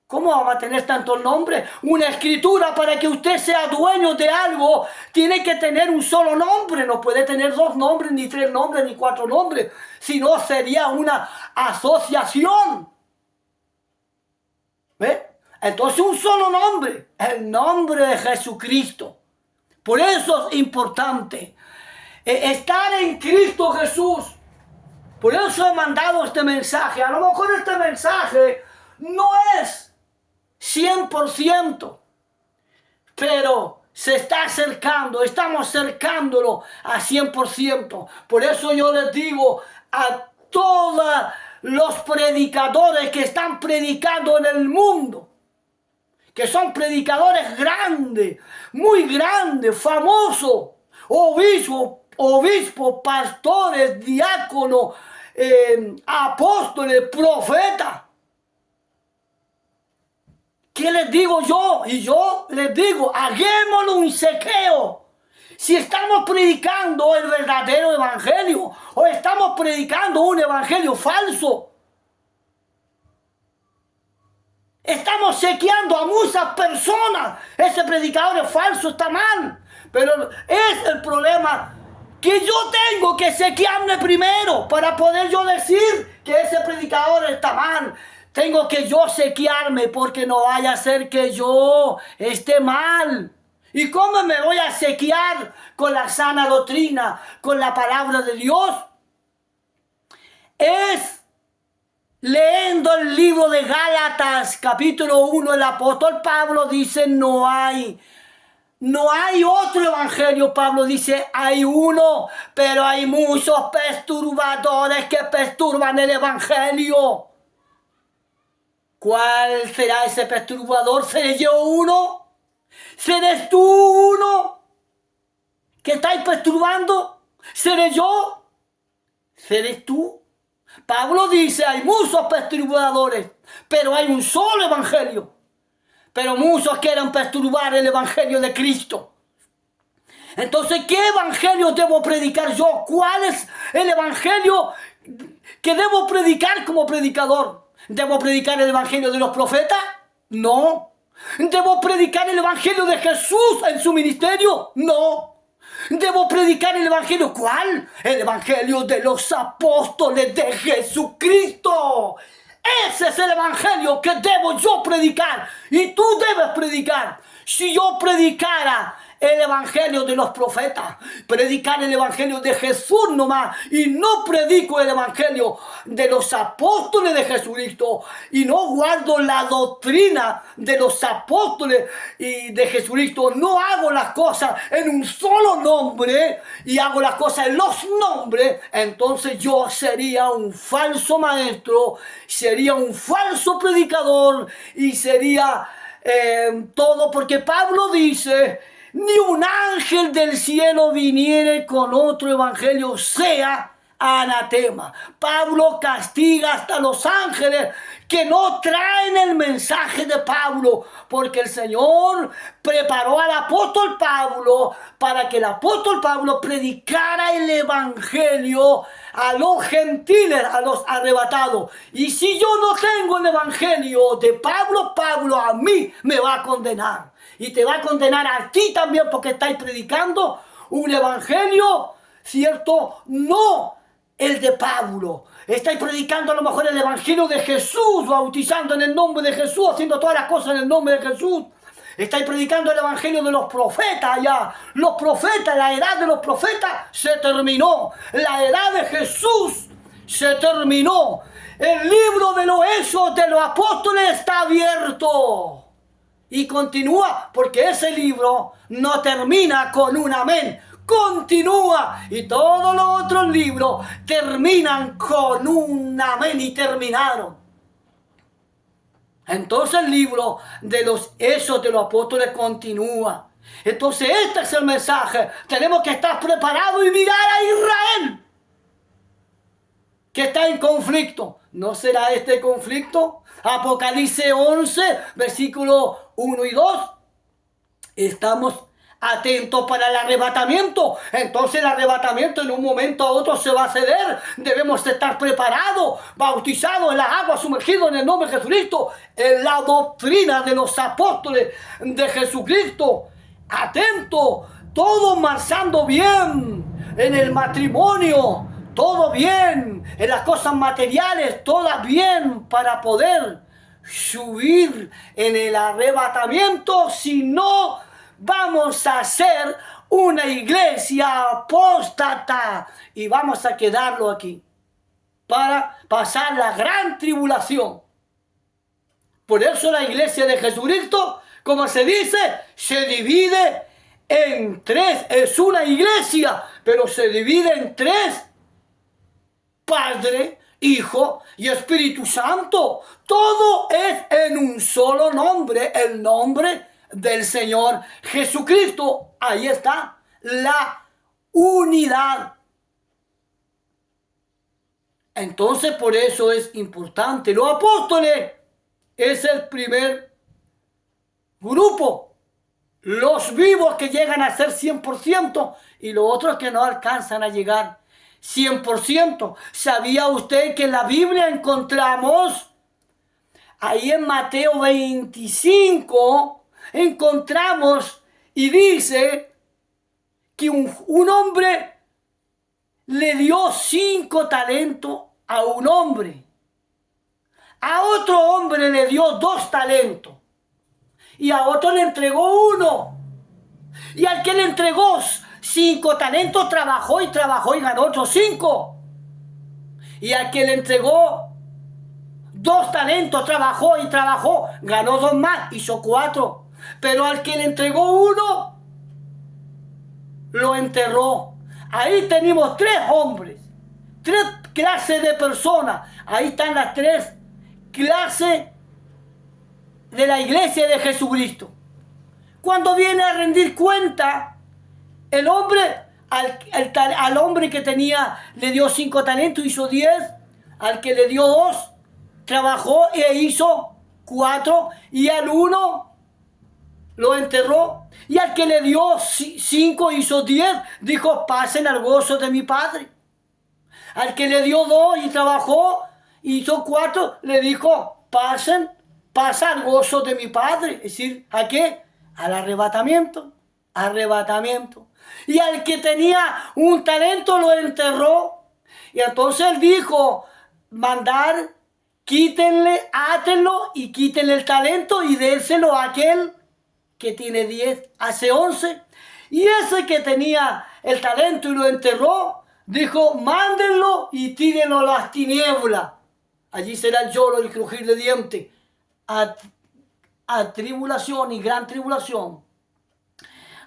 ¿Cómo vamos a tener tantos nombres? Una escritura, para que usted sea dueño de algo, tiene que tener un solo nombre. No puede tener 2 nombres, ni 3 nombres, ni 4 nombres. Si no, sería una asociación. ¿Ve? Entonces, un solo nombre. El nombre de Jesucristo. Por eso es importante estar en Cristo Jesús. Por eso he mandado este mensaje. A lo mejor este mensaje no es 100%, pero se está acercando, estamos acercándolo a 100%. Por eso yo les digo a todos los predicadores que están predicando en el mundo, que son predicadores grandes, muy grandes, famosos, obispos, pastores, diáconos, apóstoles, profetas. ¿Qué les digo yo? Y yo les digo, hagámoslo un chequeo. Si estamos predicando el verdadero evangelio o estamos predicando un evangelio falso. Estamos chequeando a muchas personas. Ese predicador es falso, está mal. Pero es el problema que yo tengo que chequearme primero para poder yo decir que ese predicador está mal. Tengo que yo chequearme, porque no vaya a ser que yo esté mal. ¿Y cómo me voy a chequear? Con la sana doctrina, con la palabra de Dios. Es leyendo el libro de Gálatas, capítulo 1, el apóstol Pablo dice, no hay otro evangelio. Pablo dice, hay uno, pero hay muchos perturbadores que perturban el evangelio. ¿Cuál será ese perturbador? ¿Seré yo uno? ¿Serás tú uno que estáis perturbando? ¿Seré yo? ¿Serás tú? Pablo dice, hay muchos perturbadores, pero hay un solo evangelio. Pero muchos quieren perturbar el evangelio de Cristo. Entonces, ¿qué evangelio debo predicar yo? ¿Cuál es el evangelio que debo predicar como predicador? ¿Debo predicar el evangelio de los profetas? No. ¿Debo predicar el evangelio de Jesús en su ministerio? No. ¿Debo predicar el evangelio? ¿Cuál? El evangelio de los apóstoles de Jesucristo. Ese es el evangelio que debo yo predicar y tú debes predicar. Si yo predicara el evangelio de los profetas, predicar el evangelio de Jesús nomás, y no predico el evangelio de los apóstoles de Jesucristo, y no guardo la doctrina de los apóstoles y de Jesucristo, no hago las cosas en un solo nombre y hago las cosas en los nombres, entonces yo sería un falso maestro, sería un falso predicador y sería todo, porque Pablo dice: ni un ángel del cielo viniere con otro evangelio, sea anatema. Pablo castiga hasta los ángeles que no traen el mensaje de Pablo, porque el Señor preparó al apóstol Pablo para que el apóstol Pablo predicara el evangelio a los gentiles, a los arrebatados. Y si yo no tengo el evangelio de Pablo, Pablo a mí me va a condenar. Y te va a condenar a ti también, porque estáis predicando un evangelio, ¿cierto? No el de Pablo. Estáis predicando a lo mejor el evangelio de Jesús, bautizando en el nombre de Jesús, haciendo todas las cosas en el nombre de Jesús. Estáis predicando el evangelio de los profetas allá. Los profetas, la edad de los profetas se terminó. La edad de Jesús se terminó. El libro de los Hechos de los Apóstoles está abierto. Y continúa, porque ese libro no termina con un amén. Continúa, y todos los otros libros terminan con un amén, y terminaron. Entonces el libro de los Hechos de los Apóstoles continúa. Entonces este es el mensaje. Tenemos que estar preparados y mirar a Israel, que está en conflicto. ¿No será este conflicto? Apocalipsis 11, versículos 1 y 2. Estamos atentos para el arrebatamiento. Entonces el arrebatamiento en un momento a otro se va a ceder. Debemos estar preparados, bautizados en las aguas, sumergidos en el nombre de Jesucristo, en la doctrina de los apóstoles de Jesucristo. Atentos, todo marchando bien en el matrimonio, todo bien en las cosas materiales, todas bien para poder subir en el arrebatamiento. Si no, vamos a hacer una iglesia apóstata y vamos a quedarlo aquí para pasar la gran tribulación. Por eso la iglesia de Jesucristo, como se dice, se divide en tres. Es una iglesia, pero se divide en tres: Padre, Hijo y Espíritu Santo. Todo es en un solo nombre, el nombre del Señor Jesucristo. Ahí está la unidad. Entonces, por eso es importante. Los apóstoles es el primer grupo. Los vivos que llegan a ser 100% y los otros que no alcanzan a llegar 100%. ¿Sabía usted que en la Biblia encontramos, ahí en Mateo 25, encontramos y dice que un hombre le dio 5 talentos a un hombre, a otro hombre le dio 2 talentos y a otro le entregó 1, y al que le entregó 5 talentos trabajó y ganó otros 5, y al que le entregó 2 talentos trabajó y ganó 2 más, hizo 4. Pero al que le entregó 1, lo enterró. Ahí tenemos 3 hombres, 3 clases de personas. Ahí están las 3 clases de la iglesia de Jesucristo. Cuando viene a rendir cuenta, el hombre, al hombre que le dio 5 talentos, hizo 10. Al que le dio 2, trabajó e hizo 4. Y al 1 lo enterró. Y al que le dio 5, hizo 10. Dijo: pasen al gozo de mi Padre. Al que le dio 2 y trabajó, hizo 4, le dijo: pasa al gozo de mi Padre. Es decir, ¿a qué? Al arrebatamiento. Y al que tenía un talento lo enterró. Y entonces él dijo: mandar, quítenle, átenlo y quítenle el talento y déselo a aquel que tiene 10. Hace 11. Y ese que tenía el talento y lo enterró, dijo, mándenlo y tírenlo a las tinieblas. Allí será el lloro y el crujir de dientes. A tribulación y gran tribulación.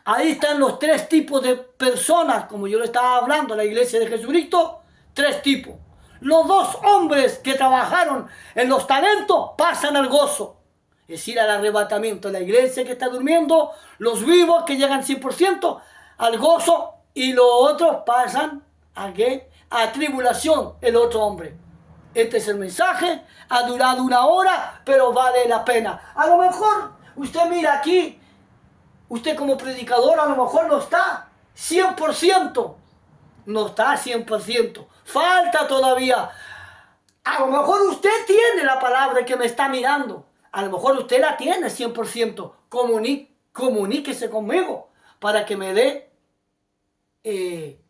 Ahí están los tres tipos de personas, como yo le estaba hablando a la iglesia de Jesucristo, tres tipos. Los dos hombres que trabajaron en los talentos pasan al gozo, es decir, al arrebatamiento. La iglesia que está durmiendo, los vivos que llegan 100% al gozo, y los otros pasan ¿a qué? A tribulación, el otro hombre. Este es el mensaje, ha durado 1 hora, pero vale la pena. A lo mejor usted mira aquí, usted como predicador a lo mejor no está 100%, no está 100%, falta todavía. A lo mejor usted tiene la palabra que me está mirando, a lo mejor usted la tiene 100%, comuníquese conmigo para que me dé el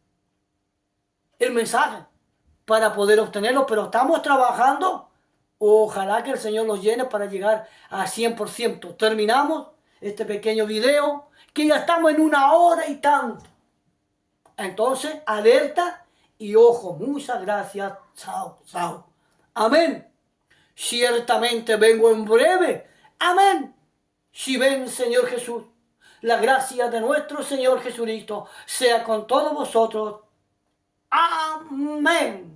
mensaje, para poder obtenerlo, pero estamos trabajando. Ojalá que el Señor nos llene para llegar a 100%. Terminamos este pequeño video, que ya estamos en 1 hora y tanto. Entonces, alerta y ojo, muchas gracias. Chao, chao. Amén. Ciertamente vengo en breve. Amén. Si ven, Señor Jesús, la gracia de nuestro Señor Jesucristo sea con todos vosotros. Amén.